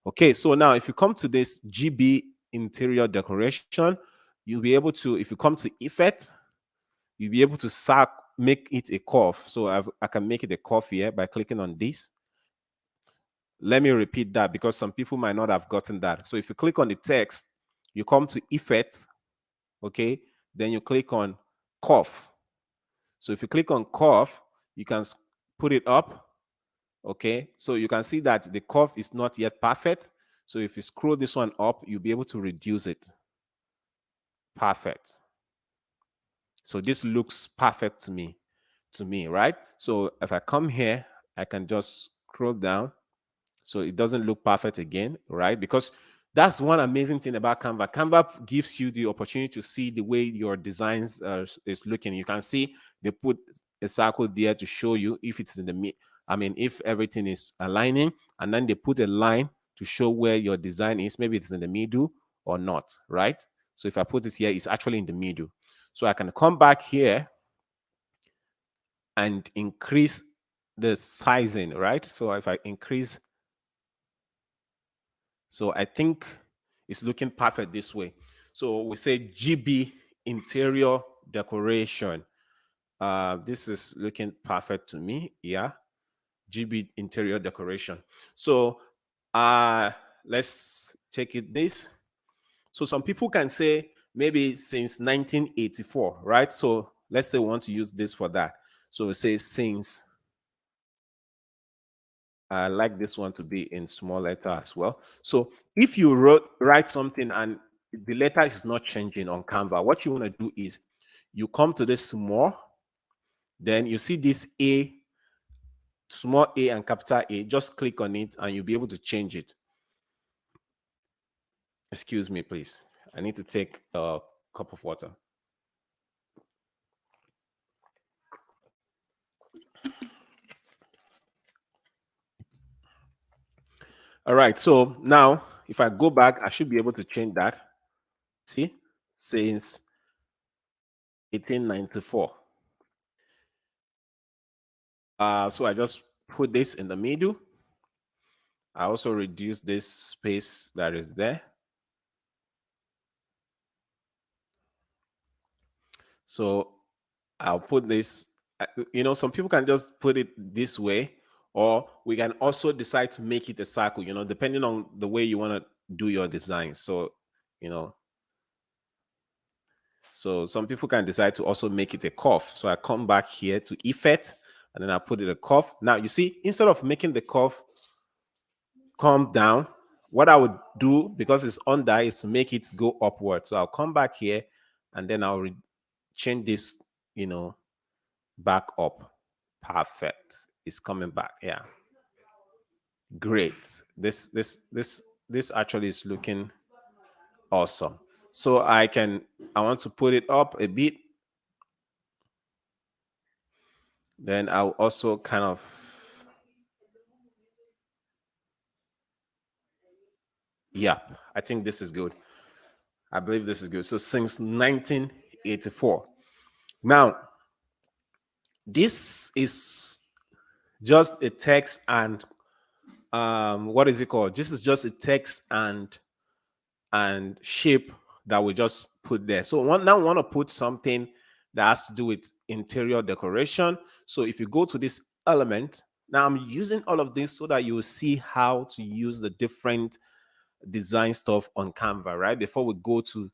Speaker 1: Okay, so now if you come to this GB interior decoration, you'll be able to, if you come to effect, you'll be able to make it a curve. So I can make it a curve here by clicking on this. Let me repeat that because some people might not have gotten that. So if you click on the text, you come to effect, okay, then you click on curve. So if you click on curve, you can put it up, okay. So you can see that the curve is not yet perfect. So if you scroll this one up, you'll be able to reduce it. Perfect. So this looks perfect to me, right? So if I come here, I can just scroll down. So it doesn't look perfect again, right? Because That's one amazing thing about Canva. Canva gives you the opportunity to see the way your designs is looking. You can see they put a circle there to show you if it's in the I mean, if everything is aligning, and then they put a line to show where your design is. Maybe it's in the middle or not, right? So if I put it here, it's actually in the middle. So I can come back here and increase the sizing, right? So if I increase, so I think it's looking perfect this way. So we say GB interior decoration. This is looking perfect to me. Yeah, GB interior decoration. So let's take it this. So some people can say maybe since 1984, right? So let's say we want to use this for that. So we say since, I like this one to be in small letter as well. So if you write something and the letter is not changing on Canva, what you want to do is you come to this small, then you see this A, small a and capital A, just click on it and you'll be able to change it. Excuse me, please. I need to take a cup of water. All right, so now if I go back, I should be able to change that. See, since 1894. So I just put this in the middle. I also reduce this space that is there. So I'll put this, some people can just put it this way, or we can also decide to make it a circle, depending on the way you want to do your design. So, so some people can decide to also make it a curve. So I come back here to effect, and then I put it a curve. Now you see, instead of making the curve come down, what I would do, because it's under, is to make it go upward. So I'll come back here and then I'll change this, back up. Perfect. It's coming back. Yeah. Great. This actually is looking awesome. So I want to put it up a bit. Then I'll also kind of, yeah, I think this is good. I believe this is good. So since 1984. Now, this is just a text and what is it called? This is just a text and shape that we just put there. So now we want to put something that has to do with interior decoration. So if you go to this element, now I'm using all of this so that you will see how to use the different design stuff on Canva, right? Before we go to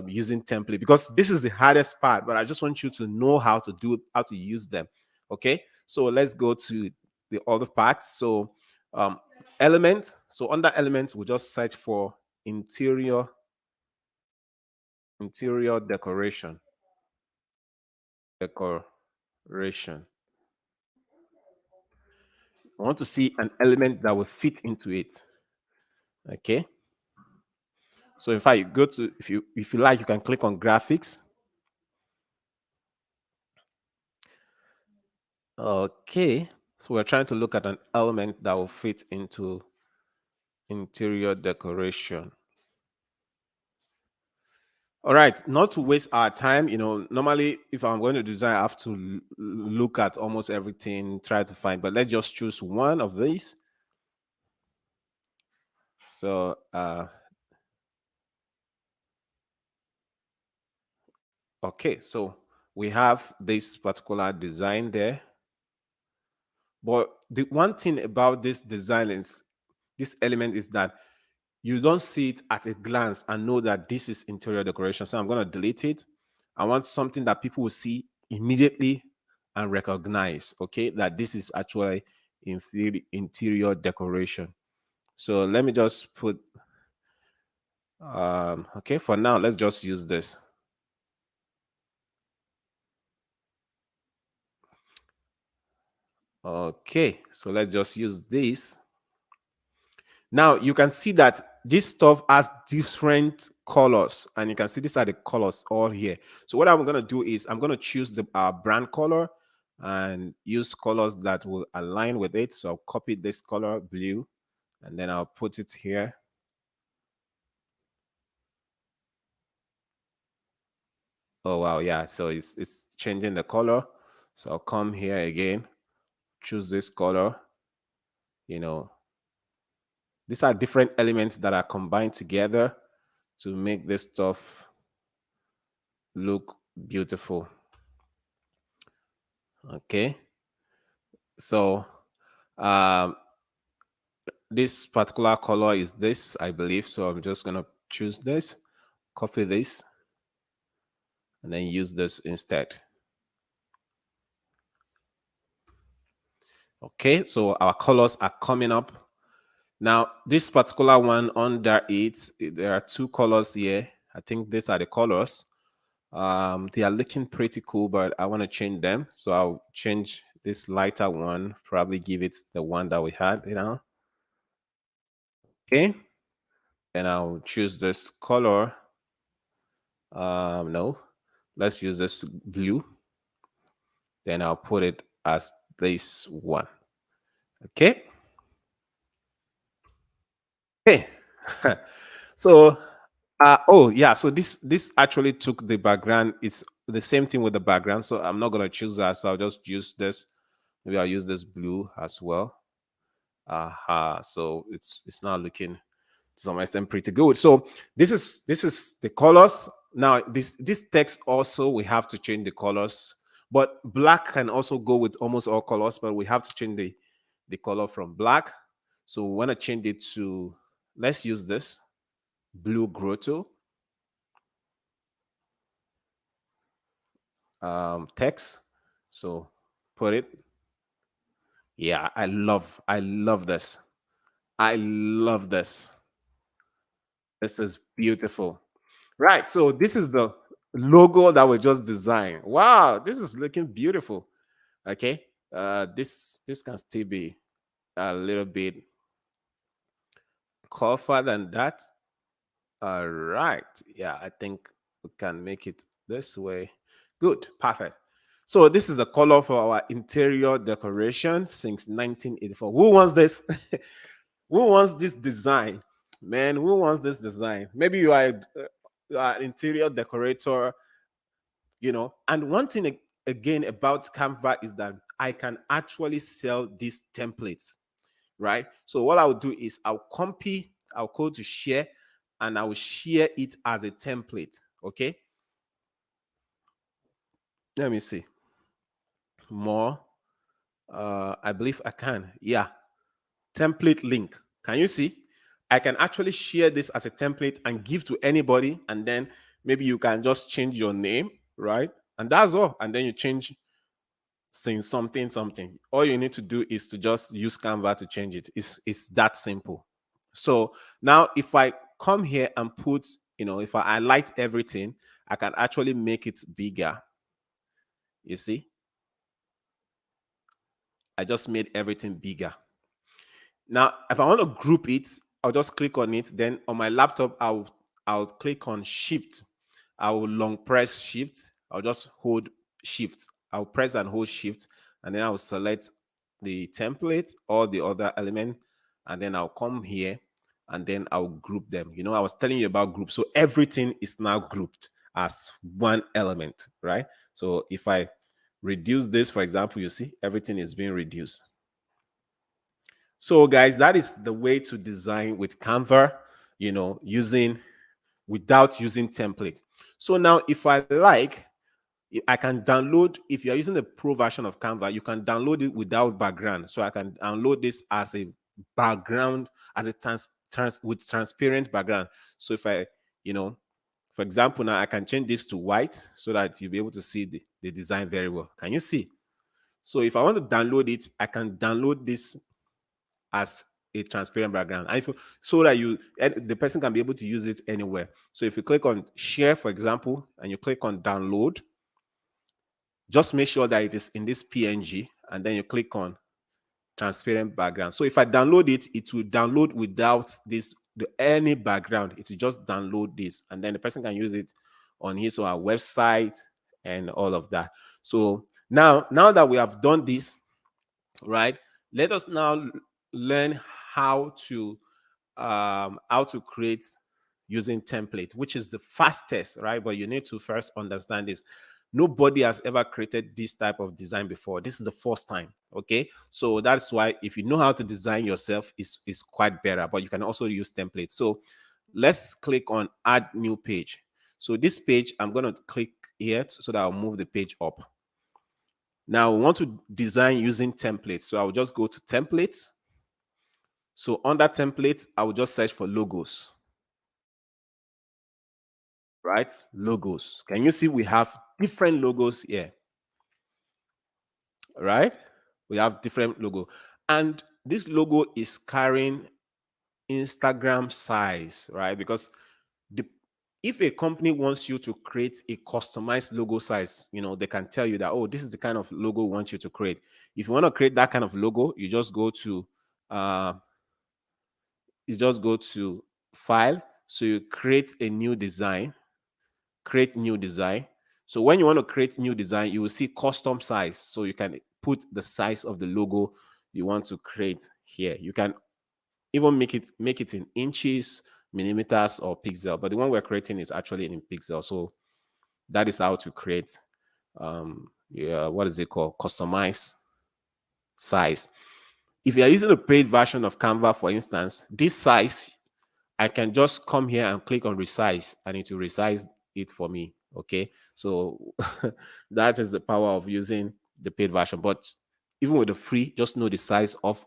Speaker 1: using template, because this is the hardest part, but I just want you to know how to use them. Okay, so let's go to the other part. So element. So under element, we just search for interior decoration. Decoration. I want to see an element that will fit into it. Okay. So in fact, you go to, if you like, you can click on graphics. Okay. So we're trying to look at an element that will fit into interior decoration. All right, not to waste our time, normally if I'm going to design, I have to look at almost everything, try to find, but let's just choose one of these. So, okay, so we have this particular design there. But the one thing about this design is, this element is that you don't see it at a glance and know that this is interior decoration. So I'm going to delete it. I want something that people will see immediately and recognize, okay, that this is actually interior decoration. So let me just put, okay, for now, let's just use this. Okay, so let's just use this. Now you can see that this stuff has different colors, and you can see these are the colors all here. So what I'm going to do is I'm going to choose the brand color and use colors that will align with it. So I'll copy this color blue and then I'll put it here. Oh wow, yeah, so it's changing the color. So I'll come here again, choose this color. You know, these are different elements that are combined together to make this stuff look beautiful. Okay, so um this particular color is this, I believe. So I'm just gonna choose this, copy this, and then use this instead. Okay, so our colors are coming up. Now, this particular one under it, there are two colors here. I think these are the colors. They are looking pretty cool, but I want to change them. So I'll change this lighter one, probably give it the one that we had, Okay. And I'll choose this color. No, let's use this blue. Then I'll put it as this one. Okay. Okay. So oh yeah, so this actually took the background. It's the same thing with the background, so I'm not gonna choose that. So I'll just use this. Maybe I'll use this blue as well. So it's not looking to some extent pretty good. So this is the colors. Now this text also, we have to change the colors, but black can also go with almost all colors, but we have to change the color from black. So we want to change it to, let's use this blue grotto text. So put it. Yeah, I love this. I love this. This is beautiful. Right. So this is the logo that we just designed. Wow, this is looking beautiful. Okay. This can still be a little bit coarser than that. All right. Yeah, I think we can make it this way. Good. Perfect. So this is the color for our interior decoration since 1984. Who wants this? Who wants this design? Man, who wants this design? Maybe you are an interior decorator, And one thing again about Canva is that I can actually sell these templates, right? So what I'll do is I'll go to share, and I will share it as a template. Okay. Let me see. More. I believe I can. Yeah. Template link. Can you see? I can actually share this as a template and give to anybody, and then maybe you can just change your name, right? And that's all. And then you change saying something. All you need to do is to just use Canva to change it. It's that simple. So now if I come here and put, if I highlight everything, I can actually make it bigger. You see? I just made everything bigger. Now, if I want to group it, I'll just click on it. Then on my laptop, I'll click on Shift. I will long press Shift. I'll just hold Shift. I'll press and hold Shift, and then I'll select the template or the other element, and then I'll come here and then I'll group them. I was telling you about group. So everything is now grouped as one element, right? So if I reduce this, for example, you see everything is being reduced. So guys, that is the way to design with Canva, without using template. So now if I like, I can download, if you're using the pro version of Canva, you can download it without background. So I can download this as a background, as a with transparent background. So if I, for example, now I can change this to white so that you'll be able to see the design very well. Can you see? So if I want to download it, I can download this as a transparent background, so that the person can be able to use it anywhere. So if you click on share, for example, and you click on download, just make sure that it is in this PNG, and then you click on transparent background. So if I download it, it will download without this any background. It will just download this, and then the person can use it on his or her website and all of that. So now that we have done this, right, let us now learn how to create using template, which is the fastest, right? But you need to first understand this. Nobody has ever created this type of design before. This is the first time. Okay, so that's why if you know how to design yourself, is quite better. But you can also use templates. So let's click on add new page. So this page, I'm going to click here so that I'll move the page up. Now we want to design using templates. So I'll just go to templates. So under templates, I will just search for logos. Right? Logos. Can you see we have different logos here? Right? We have different logo. And this logo is carrying Instagram size, right? Because if a company wants you to create a customized logo size, they can tell you that, oh, this is the kind of logo we want you to create. If you want to create that kind of logo, you just go to file. So you create a new design, create new design. So when you want to create new design, you will see custom size. So you can put the size of the logo you want to create here. You can even make it in inches, millimeters, or pixel. But the one we're creating is actually in pixel. So that is how to create what is it called? Customize size. If you are using a paid version of Canva, for instance, this size, I can just come here and click on resize and it will resize it for me. Okay, so that is the power of using the paid version. But even with the free, just know the size of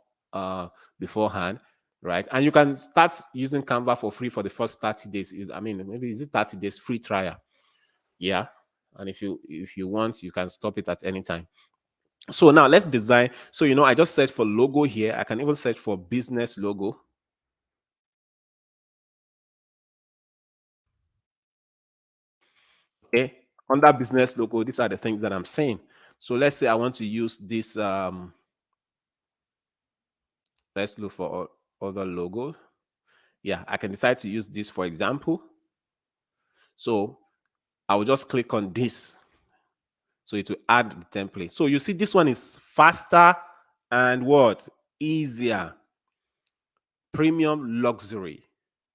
Speaker 1: beforehand, right? And you can start using Canva for free for the first 30 days. Maybe is it 30 days free trial? Yeah. And if you want, you can stop it at any time. So now let's design. So I just search for logo here. I can even search for business logo. Okay, under business logo, these are the things that I'm saying. So let's say I want to use this. Let's look for other logos. Yeah, I can decide to use this, for example. So I will just click on this. So it will add the template. So you see, this one is faster and what? Easier. Premium luxury.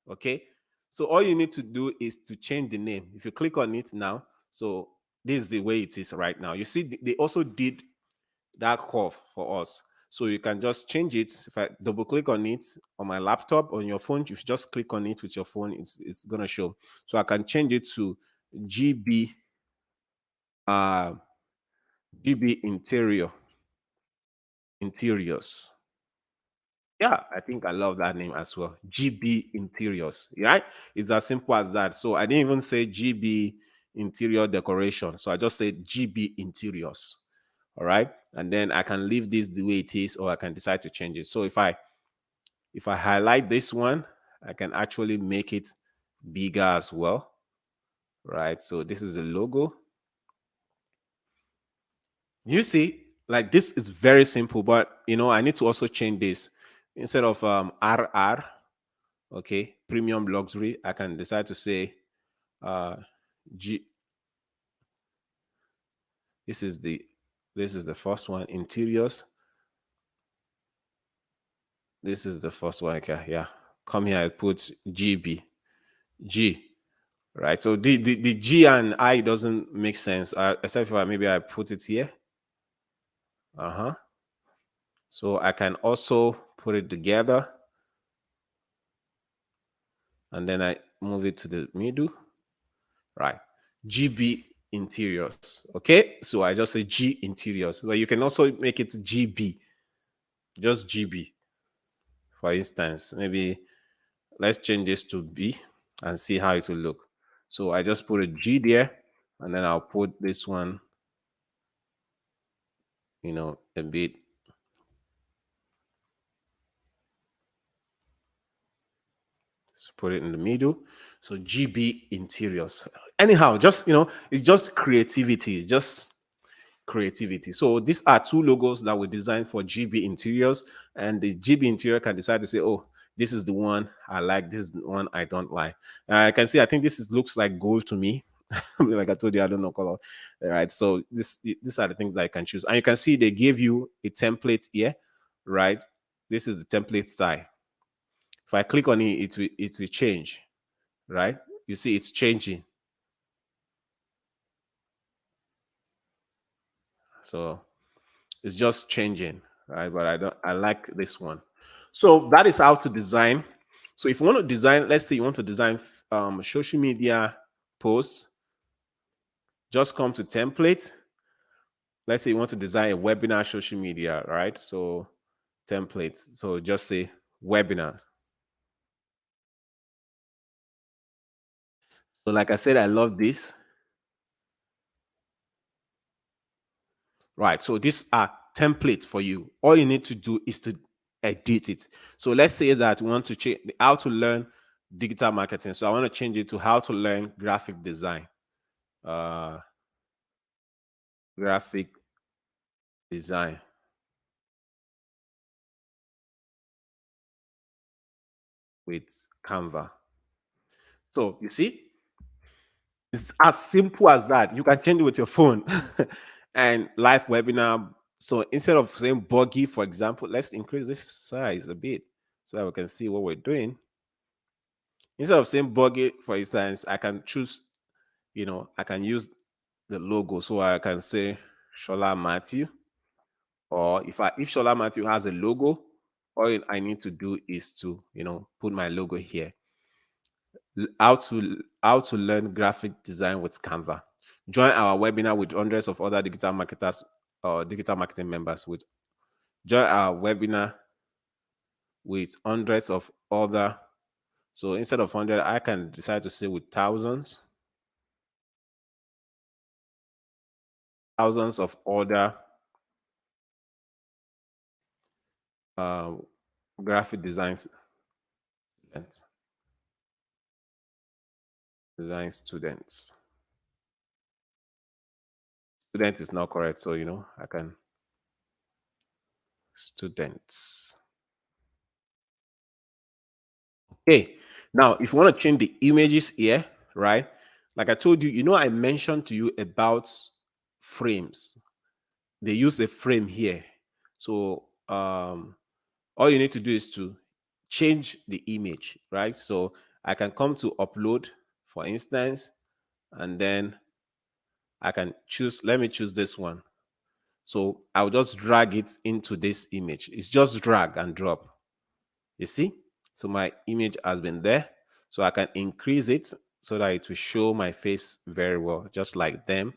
Speaker 1: Okay. So all you need to do is to change the name. If you click on it now, so this is the way it is right now. You see, they also did that curve for us. So you can just change it. If I double click on it on my laptop, on your phone, if you just click on it with your phone, it's gonna show. So I can change it to GB GB interiors. Yeah, I think I love that name as well. GB interiors, right? It's as simple as that. So I didn't even say GB interior decoration. So I just said GB interiors. All right. And then I can leave this the way it is, or I can decide to change it. So if I highlight this one, I can actually make it bigger as well. Right. So this is the logo. You see, like, this is very simple, but I need to also change this. Instead of RR, okay, premium luxury, I can decide to say G. This is the first one, interiors. This is the first one. Okay, yeah. Come here, I put GB. G. Right. So the G and I doesn't make sense, except for maybe I put it here. So I can also put it together. And then I move it to the middle. Right. GB interiors. Okay. So I just say G interiors. But you can also make it GB. Just GB. For instance, maybe let's change this to B and see how it will look. So I just put a G there, and then I'll put this one, a bit. Let's put it in the middle. So GB interiors. Anyhow, just it's just creativity. It's just creativity. So these are two logos that we designed for GB interiors, and the GB interior can decide to say, oh, This is the one I like. This is the one I don't like. I can see. I think this looks like gold to me. Like I told you, I don't know color. All right. So these are the things that I can choose, and you can see they give you a template here, right? This is the template style. If I click on it, it will change, right? You see, it's changing. So it's just changing, right? But I like this one. So that is how to design. So if you want to design, let's say you want to design social media posts, just come to template. Let's say you want to design a webinar social media, right? So template. So just say webinar. So like I said, I love this. Right. So these are templates for you. All you need to do is to edit it. So let's say that we want to change how to learn digital marketing. So I want to change it to how to learn graphic design. Uh, graphic design with Canva. So you see, it's as simple as that. You can change it with your phone and live webinar. So instead of saying buggy, for example, let's increase this size a bit so that we can see what we're doing. Instead of saying buggy, for instance, I can choose, I can use the logo. So I can say Shola Matthew, or if Shola Matthew has a logo, all I need to do is to, put my logo here. How to learn graphic design with Canva. Join our webinar with hundreds of other digital marketers or digital marketing members. With join our webinar with hundreds of other. So instead of 100, I can decide to say with thousands of other uh, graphic students. Design students. Student is not correct, so I can students. Okay, now if you want to change the images here, right? Like I told you, I mentioned to you about frames. They use a frame here. So all you need to do is to change the image, right? So I can come to upload, for instance, and then I can choose, let me choose this one. So I'll just drag it into this image. It's just drag and drop. You see? So my image has been there. So I can increase it so that it will show my face very well, just like them.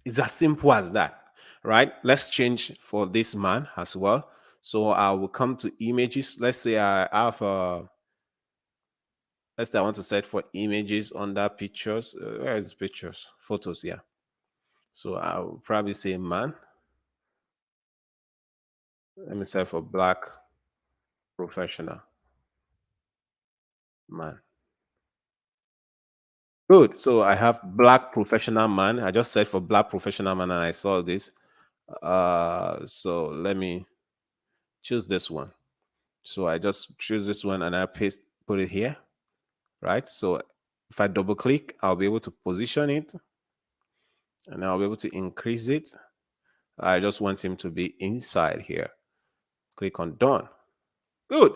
Speaker 1: It's as simple as that, right? Let's change for this man as well. So I will come to images. Let's say I have let's say I want to set for images under pictures. Where is pictures? Photos, yeah. So I'll probably say man. Let me set for black professional man. Good. So I have black professional man. I just said for black professional man and I saw this. So let me choose this one. So I just choose this one and I put it here, right? So if I double click, I'll be able to position it and I'll be able to increase it. I just want him to be inside here. Click on done. Good.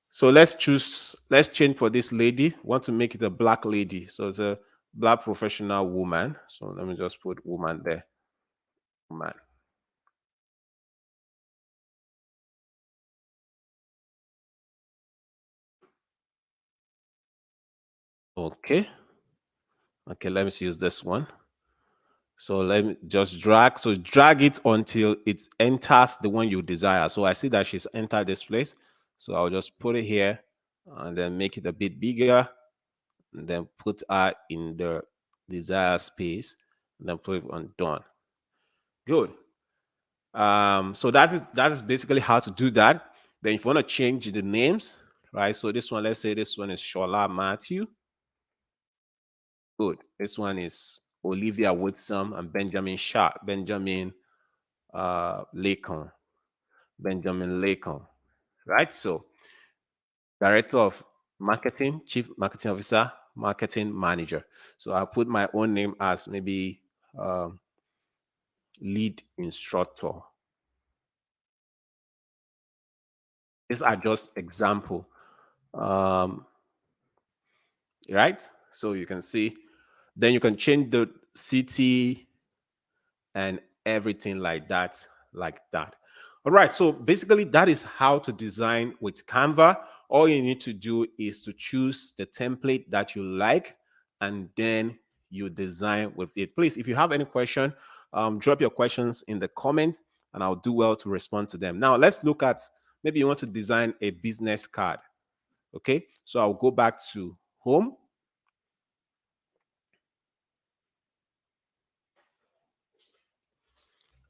Speaker 1: So let's change for this lady. Want to make it a black lady. So it's a black professional woman. So let me just put woman there. Woman. Okay. Okay, let me use this one. So let me just drag. So drag it until it enters the one you desire. So I see that she's entered this place. So I'll just put it here and then make it a bit bigger and then put her in the desired space and then put it on done. Good. So that is basically how to do that. Then if you want to change the names, right? So this one, let's say this one is Shola Matthew. Good. This one is Olivia Woodsum and Benjamin Sharp, Benjamin Lakon. Benjamin Latham, right? So, Director of Marketing, Chief Marketing Officer, Marketing Manager. So I'll put my own name as maybe um, lead instructor. These are just example, um, right? So you can see, then you can change the city and everything like that, like that. All right, so basically that is how to design with Canva. All you need to do is to choose the template that you like, and then you design with it. Please, if you have any question, drop your questions in the comments and I'll do well to respond to them. Now let's look at, maybe you want to design a business card. Okay, so I'll go back to home.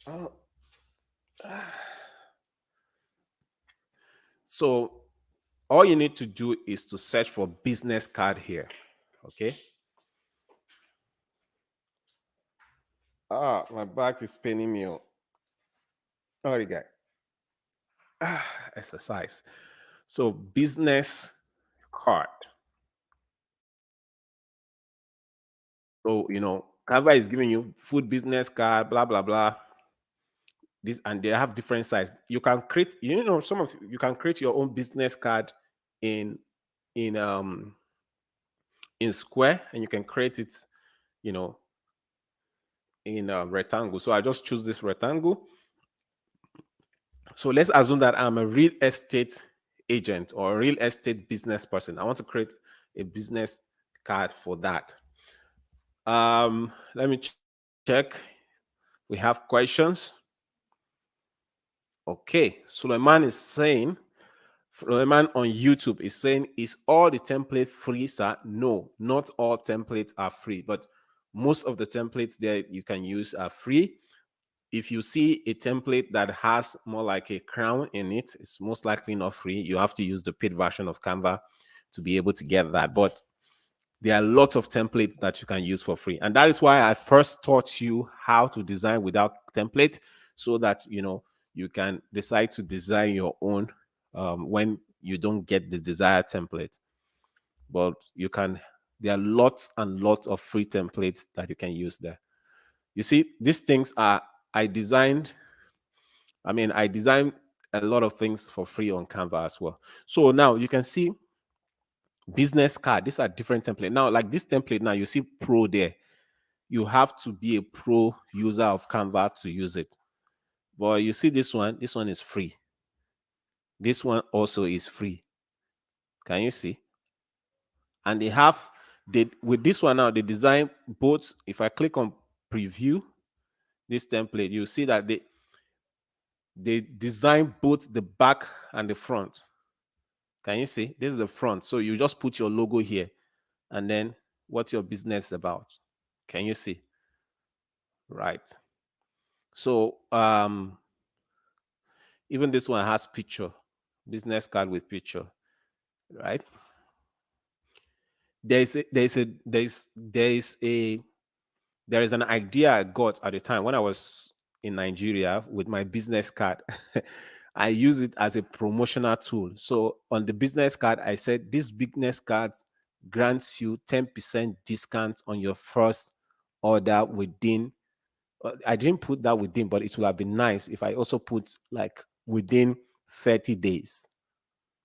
Speaker 1: Oh. So all you need to do is to search for business card here. Okay. Ah, my back is paining me. Oh, you got exercise. So business card. So Canva is giving you food business card, blah blah blah. This, and they have different size. You can create, some of you can create your own business card in in um in square, and you can create it, you know, in a rectangle. So I just choose this rectangle. So let's assume that I'm a real estate agent or a real estate business person. I want to create a business card for that. Let me check. We have questions. Okay, Suleiman is saying, Suleiman on YouTube is saying, is all the templates free, sir? No, not all templates are free, but most of the templates there you can use are free. If you see a template that has more like a crown in it, it's most likely not free. You have to use the paid version of Canva to be able to get that. But there are lots of templates that you can use for free. And that is why I first taught you how to design without template, so that you can decide to design your own when you don't get the desired template. But there are lots and lots of free templates that you can use there. You see, these things are, I designed I designed a lot of things for free on Canva as well. So now you can see business card. These are different template. Now, like this template, now you see pro there. You have to be a pro user of Canva to use it. But you see this one is free. This one also is free. Can you see? And with this one now, they design both. If I click on preview this template, you see that they design both the back and the front. Can you see? This is the front. So you just put your logo here and then what your business is about. Can you see? Right. So even this one has picture, business card with picture, right? There is an idea I got at the time when I was in Nigeria with my business card. I use it as a promotional tool. So on the business card, I said this business card grants you 10% discount on your first order within. I didn't put that within, but it would have been nice if I also put like within 30 days.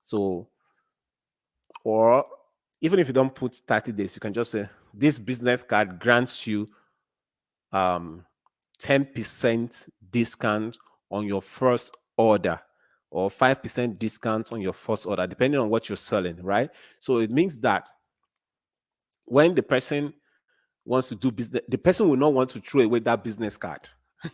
Speaker 1: So, or even if you don't put 30 days, you can just say this business card grants you 10% discount on your first order, or 5% discount on your first order, depending on what you're selling, right? So it means that when the person wants to do business, the person will not want to throw away that business card.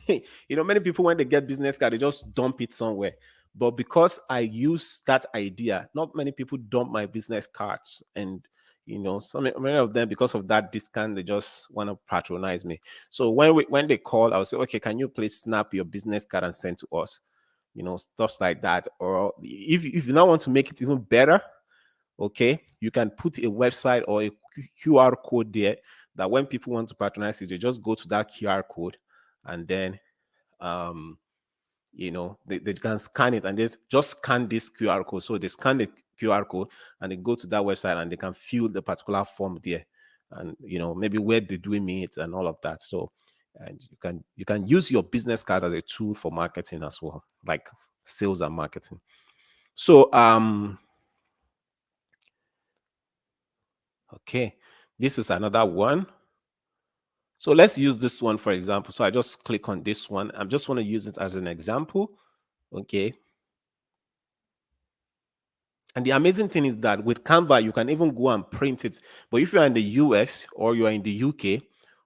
Speaker 1: Many people, when they get business card, they just dump it somewhere. But because I use that idea, not many people dump my business cards. And many of them, because of that discount, they just want to patronize me. So when they call, I'll say, okay, can you please snap your business card and send to us? Stuff like that. Or if you now want to make it even better, okay, you can put a website or a QR code there, that when people want to patronize you, they just go to that QR code and then They can scan it, and they just scan this QR code. So they scan the QR code and they go to that website and they can fill the particular form there, and maybe where did we meet and all of that. So, and you can use your business card as a tool for marketing as well, like sales and marketing. So okay, this is another one. So let's use this one for example. So I just click on this one. I just want to use it as an example. Okay. And the amazing thing is that with Canva, you can even go and print it. But if you're in the US or you're in the UK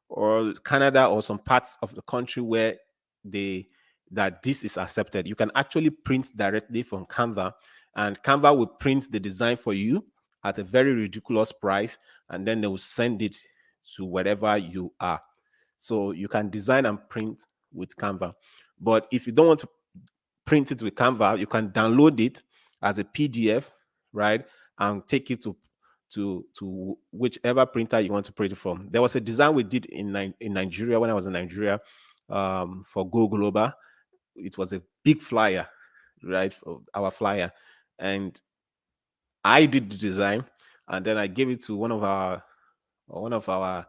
Speaker 1: or Canada or some parts of the country where they that this is accepted, you can actually print directly from Canva, and Canva will print the design for you at a very ridiculous price, and then they will send it to wherever you are. So you can design and print with Canva. But if you don't want to print it with Canva, you can download it as a PDF, right? And take it to whichever printer you want to print it from. There was a design we did in Nigeria when I was in Nigeria, for Go Global. It was a big flyer, right? For our flyer. And I did the design, and then I gave it to one of our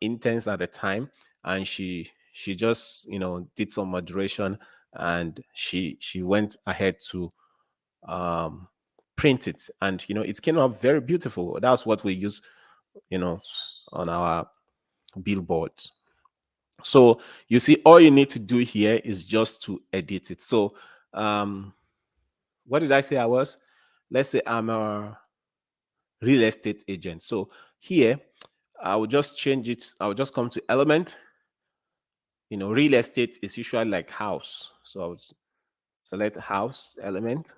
Speaker 1: interns at the time, and she just did some moderation, and she went ahead to um print it, and it came out very beautiful. That's what we use you know on our billboards. So you see, all you need to do here is just to edit it. So um what did I say I was? Let's say I'm a real estate agent. So here I will just change it. I will just come to element. Real estate is usually like house. So I'll select house element.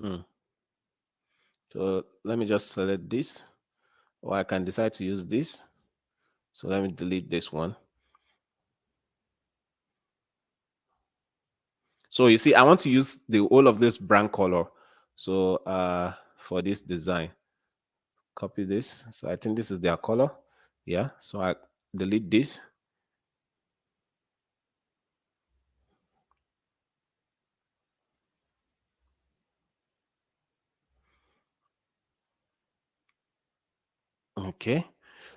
Speaker 1: Hmm. So let me just select this, or I can decide to use this. So let me delete this one. So you see, I want to use the whole of this brand color. So for this design, copy this. So I think this is their color. Yeah. So I delete this. Okay.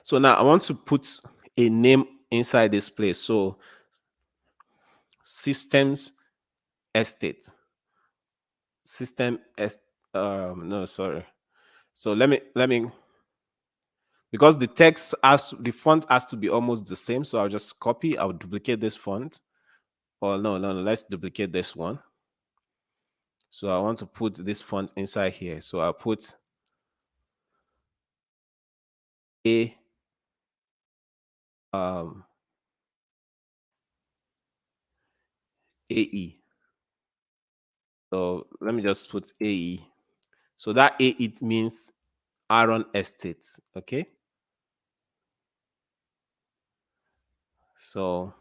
Speaker 1: So now I want to put a name inside this place. So systems estate. System est no, sorry. So let me because the font has to be almost the same. So I'll just copy, I'll duplicate this font. Oh no, no, no, let's duplicate this one. So I want to put this font inside here. So I'll put a um AE. So let me just put AE. So that A, it means Aaron Estate. Okay. So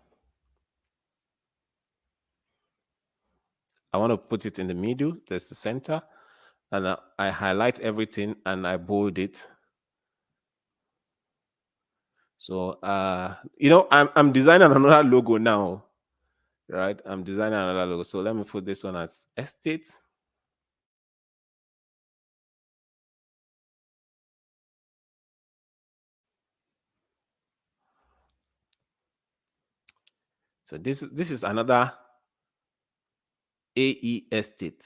Speaker 1: I want to put it in the middle. There's the center. And I highlight everything and I bold it. So I'm designing another logo now. Right. I'm designing another logo. So let me put this one as estate. So this is another AE estate.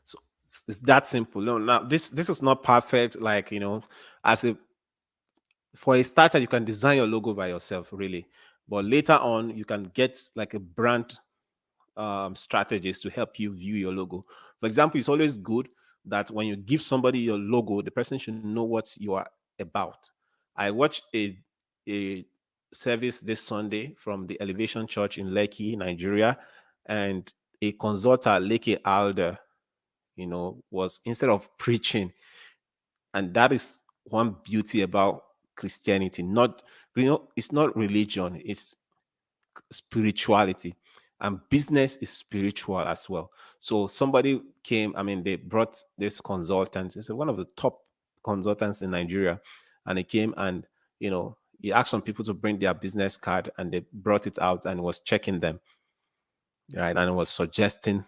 Speaker 1: So it's that simple. No, now this is not perfect. Like as a for a starter, you can design your logo by yourself, really. But later on, you can get like a brand strategies to help you view your logo. For example, it's always good that when you give somebody your logo, the person should know what you are about. I watched a service this Sunday from the Elevation Church in Lekki, Nigeria, and a consultant, Leke Alder, was instead of preaching, and that is one beauty about Christianity. Not, it's not religion, it's spirituality, and business is spiritual as well. So somebody came, I mean, they brought this consultant. It's one of the top consultants in Nigeria, and he came and he asked some people to bring their business card, and they brought it out and was checking them. right? And it was suggesting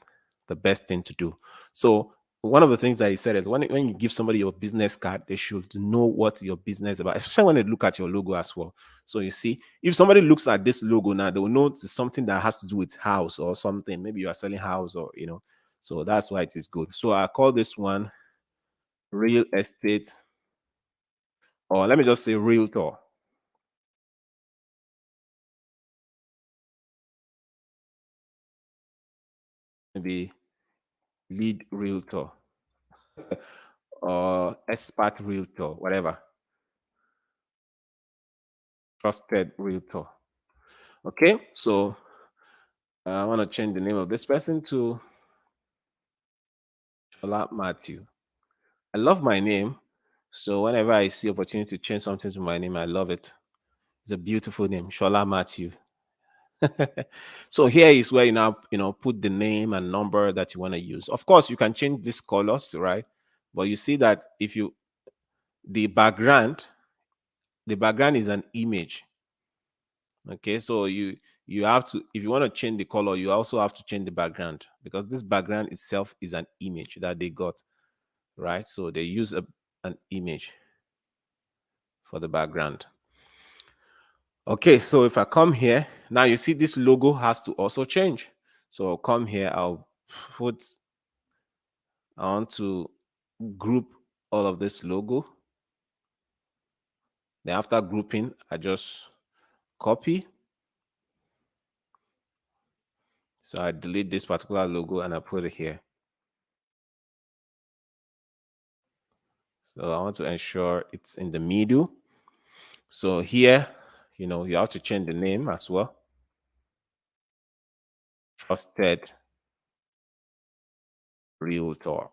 Speaker 1: the best thing to do. So one of the things that he said is when you give somebody your business card, they should know what your business is about, especially when they look at your logo as well. So you see, if somebody looks at this logo now, they will know it's something that has to do with house or something. Maybe you are selling house or so that's why it is good. So I call this one real estate, or let me just say realtor. Maybe lead realtor or expert realtor, whatever. Trusted realtor. Okay, so I want to change the name of this person to Shola Matthew. I love my name, so whenever I see opportunity to change something to my name, I love it. It's a beautiful name, Shola Matthew. So here is where you now put the name and number that you want to use. Of course, you can change these colors, right? But you see that if you the background is an image. Okay, so you have to, if you want to change the color, you also have to change the background, because this background itself is an image that they got, right? So they use an image for the background. Okay, so if I come here now, you see this logo has to also change. So I'll come here, put I want to group all of this logo. Then after grouping, I just copy. So I delete this particular logo and I put it here. So I want to ensure it's in the middle. So here, you have to change the name as well. Trusted realtor.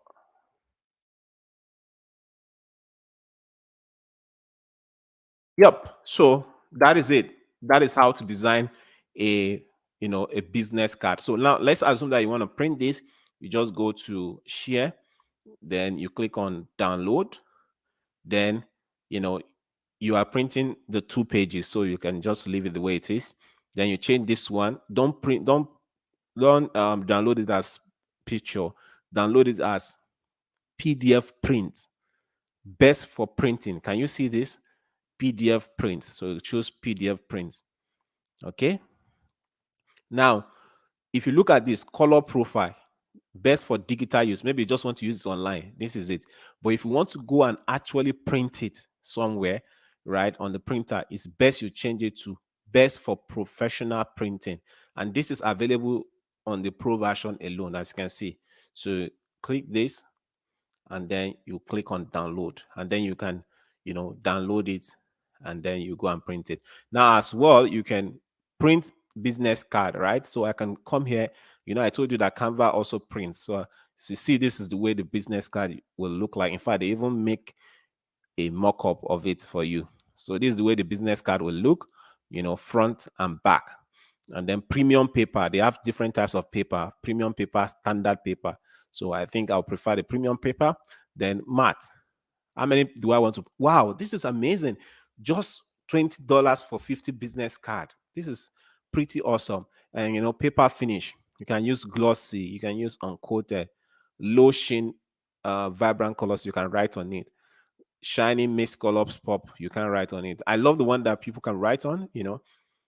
Speaker 1: Yep. So that is it. That is how to design a business card. So now let's assume that you want to print this. You just go to share, then you click on download. Then you are printing the 2 pages, so you can just leave it the way it is. Then you change this one. Don't download it as picture. Download it as PDF print. Best for printing. Can you see this? PDF print. So choose PDF print. Okay. Now, if you look at this color profile, best for digital use. Maybe you just want to use it online. This is it. But if you want to go and actually print it somewhere, right, on the printer, it's best you change it to best for professional printing. And this is available on the pro version alone, as you can see. So click this and then you click on download, and then you can download it, and then you go and print it. Now as well, you can print business card, right? So I can come here. I told you that Canva also prints. So you see, this is the way the business card will look like. In fact, they even make a mock-up of it for you. So this is the way the business card will look, front and back. And then premium paper, they have different types of paper: premium paper, standard paper. So I think I'll prefer the premium paper. Then matte. How many do I want to? Wow, this is amazing. Just $20 for 50 business card. This is pretty awesome. And paper finish. You can use glossy, you can use uncoated, low sheen, vibrant colors. You can write on it. Shiny mist colors pop. You can write on it. I love the one that people can write on.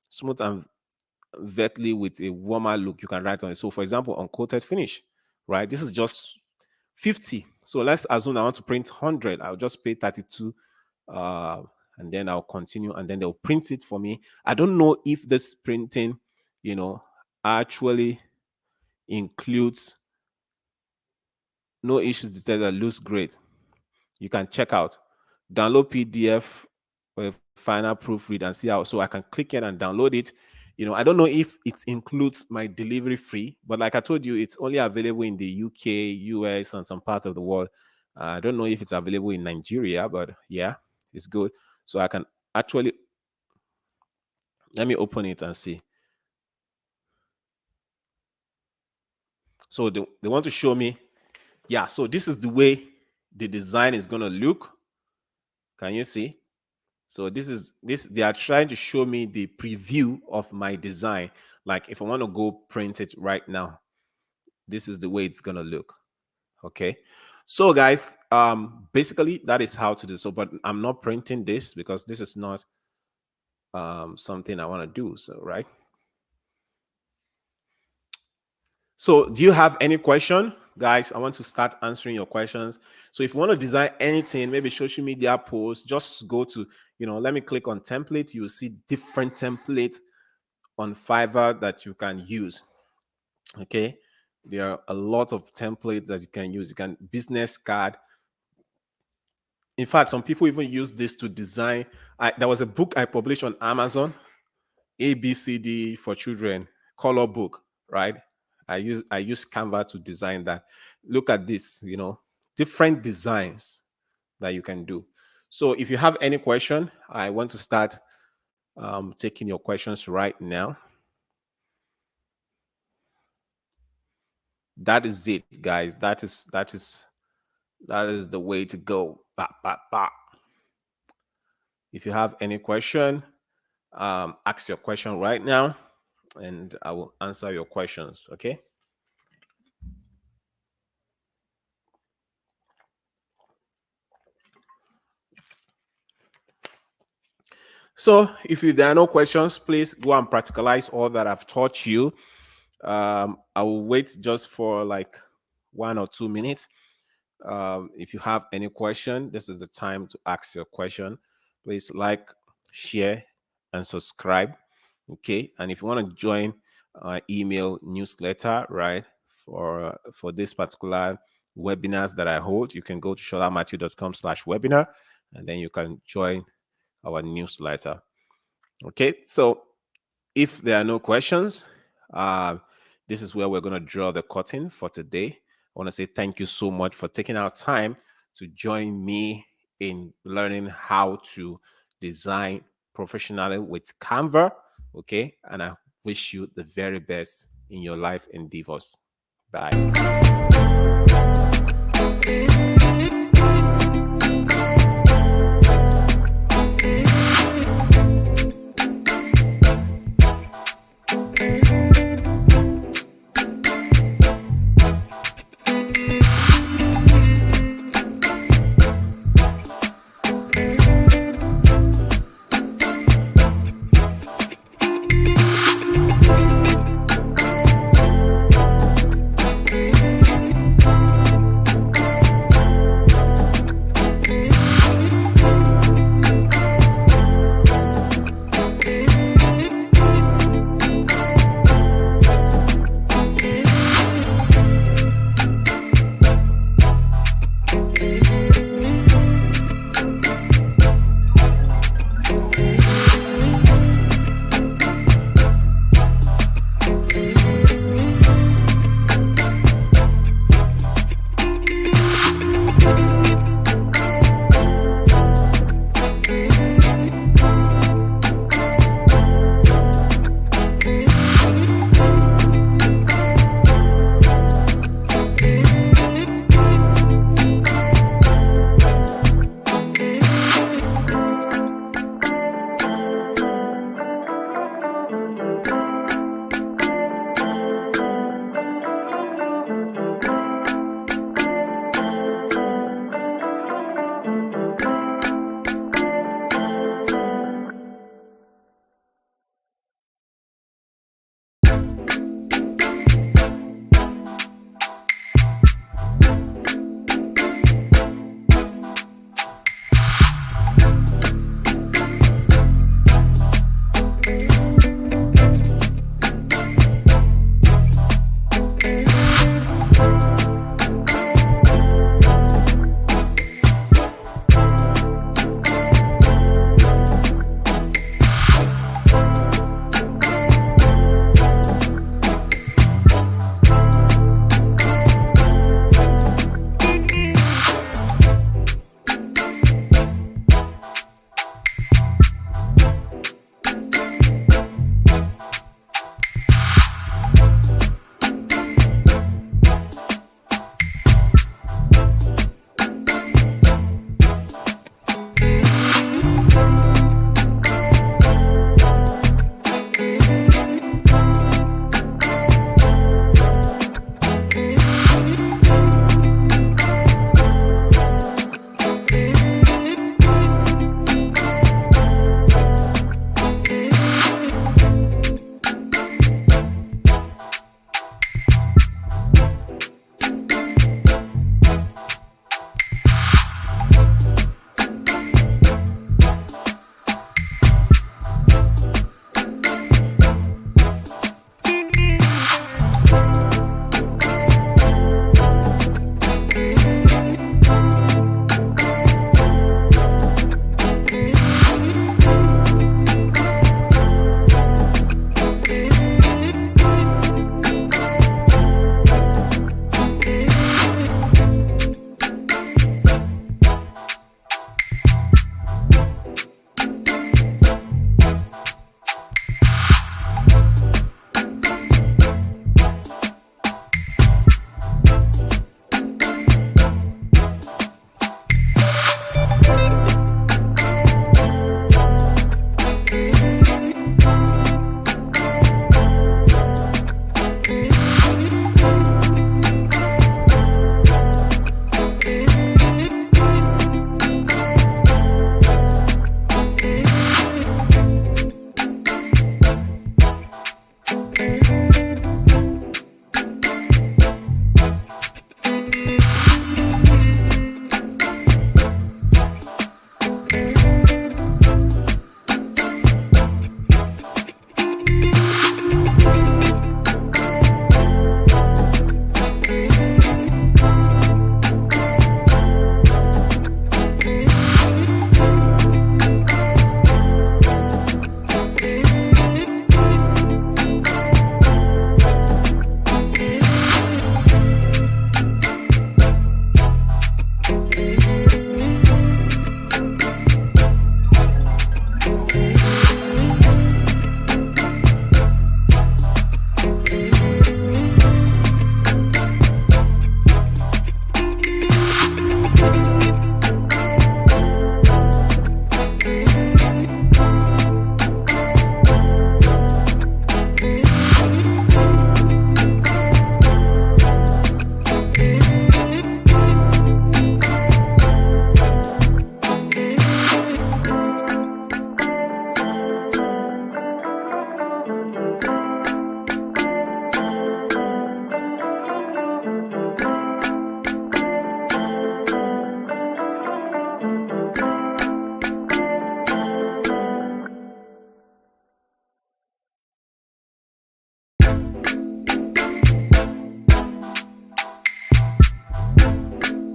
Speaker 1: Smooth and vertly with a warmer look. You can write on it. So, for example, uncoated finish, right? This is just 50. So let's assume I want to print 100. I'll just pay 32, uh, and then I'll continue, and then they'll print it for me. I don't know if this printing, actually includes no issues detected, looks great. You can check out, download PDF with final proofread and see how. So I can click it and download it. I don't know if it includes my delivery fee, but like I told you, it's only available in the UK, US, and some parts of the world. I don't know if it's available in Nigeria, but yeah, it's good. So I can actually, let me open it and see. So they want to show me, yeah. So this is the way the design is going to look. Can you see? So they are trying to show me the preview of my design. Like if I want to go print it right now, this is the way it's gonna look. Okay. So guys, basically that is how to do so, but I'm not printing this because this is not something I want to do. So right. So do you have any question? Guys, I want to start answering your questions. So if you want to design anything, maybe social media posts, just go to, let me click on templates. You will see different templates on Fiverr that you can use. Okay. There are a lot of templates that you can use. You can business card. In fact, some people even use this to design. There was a book I published on Amazon, ABCD for Children, color book, right? I use Canva to design that. Look at this, different designs that you can do. So if you have any question, I want to start taking your questions right now. That is it, guys. That is the way to go. Bah, bah, bah. If you have any question, ask your question right now, and I will answer your questions. Okay. So if there are no questions, please go and practicalize all that I've taught you. I will wait just for like 1 or 2 minutes. If you have any question, this is the time to ask your question. Please like, share, and subscribe. Okay. And if you want to join our email newsletter, right, for this particular webinars that I hold, you can go to sholamatthew.com/webinar, and then you can join our newsletter. Okay, so if there are no questions, this is where we're going to draw the curtain for today. I want to say thank you so much for taking our time to join me in learning how to design professionally with Canva. Okay, and I wish you the very best in your life endeavors. Bye.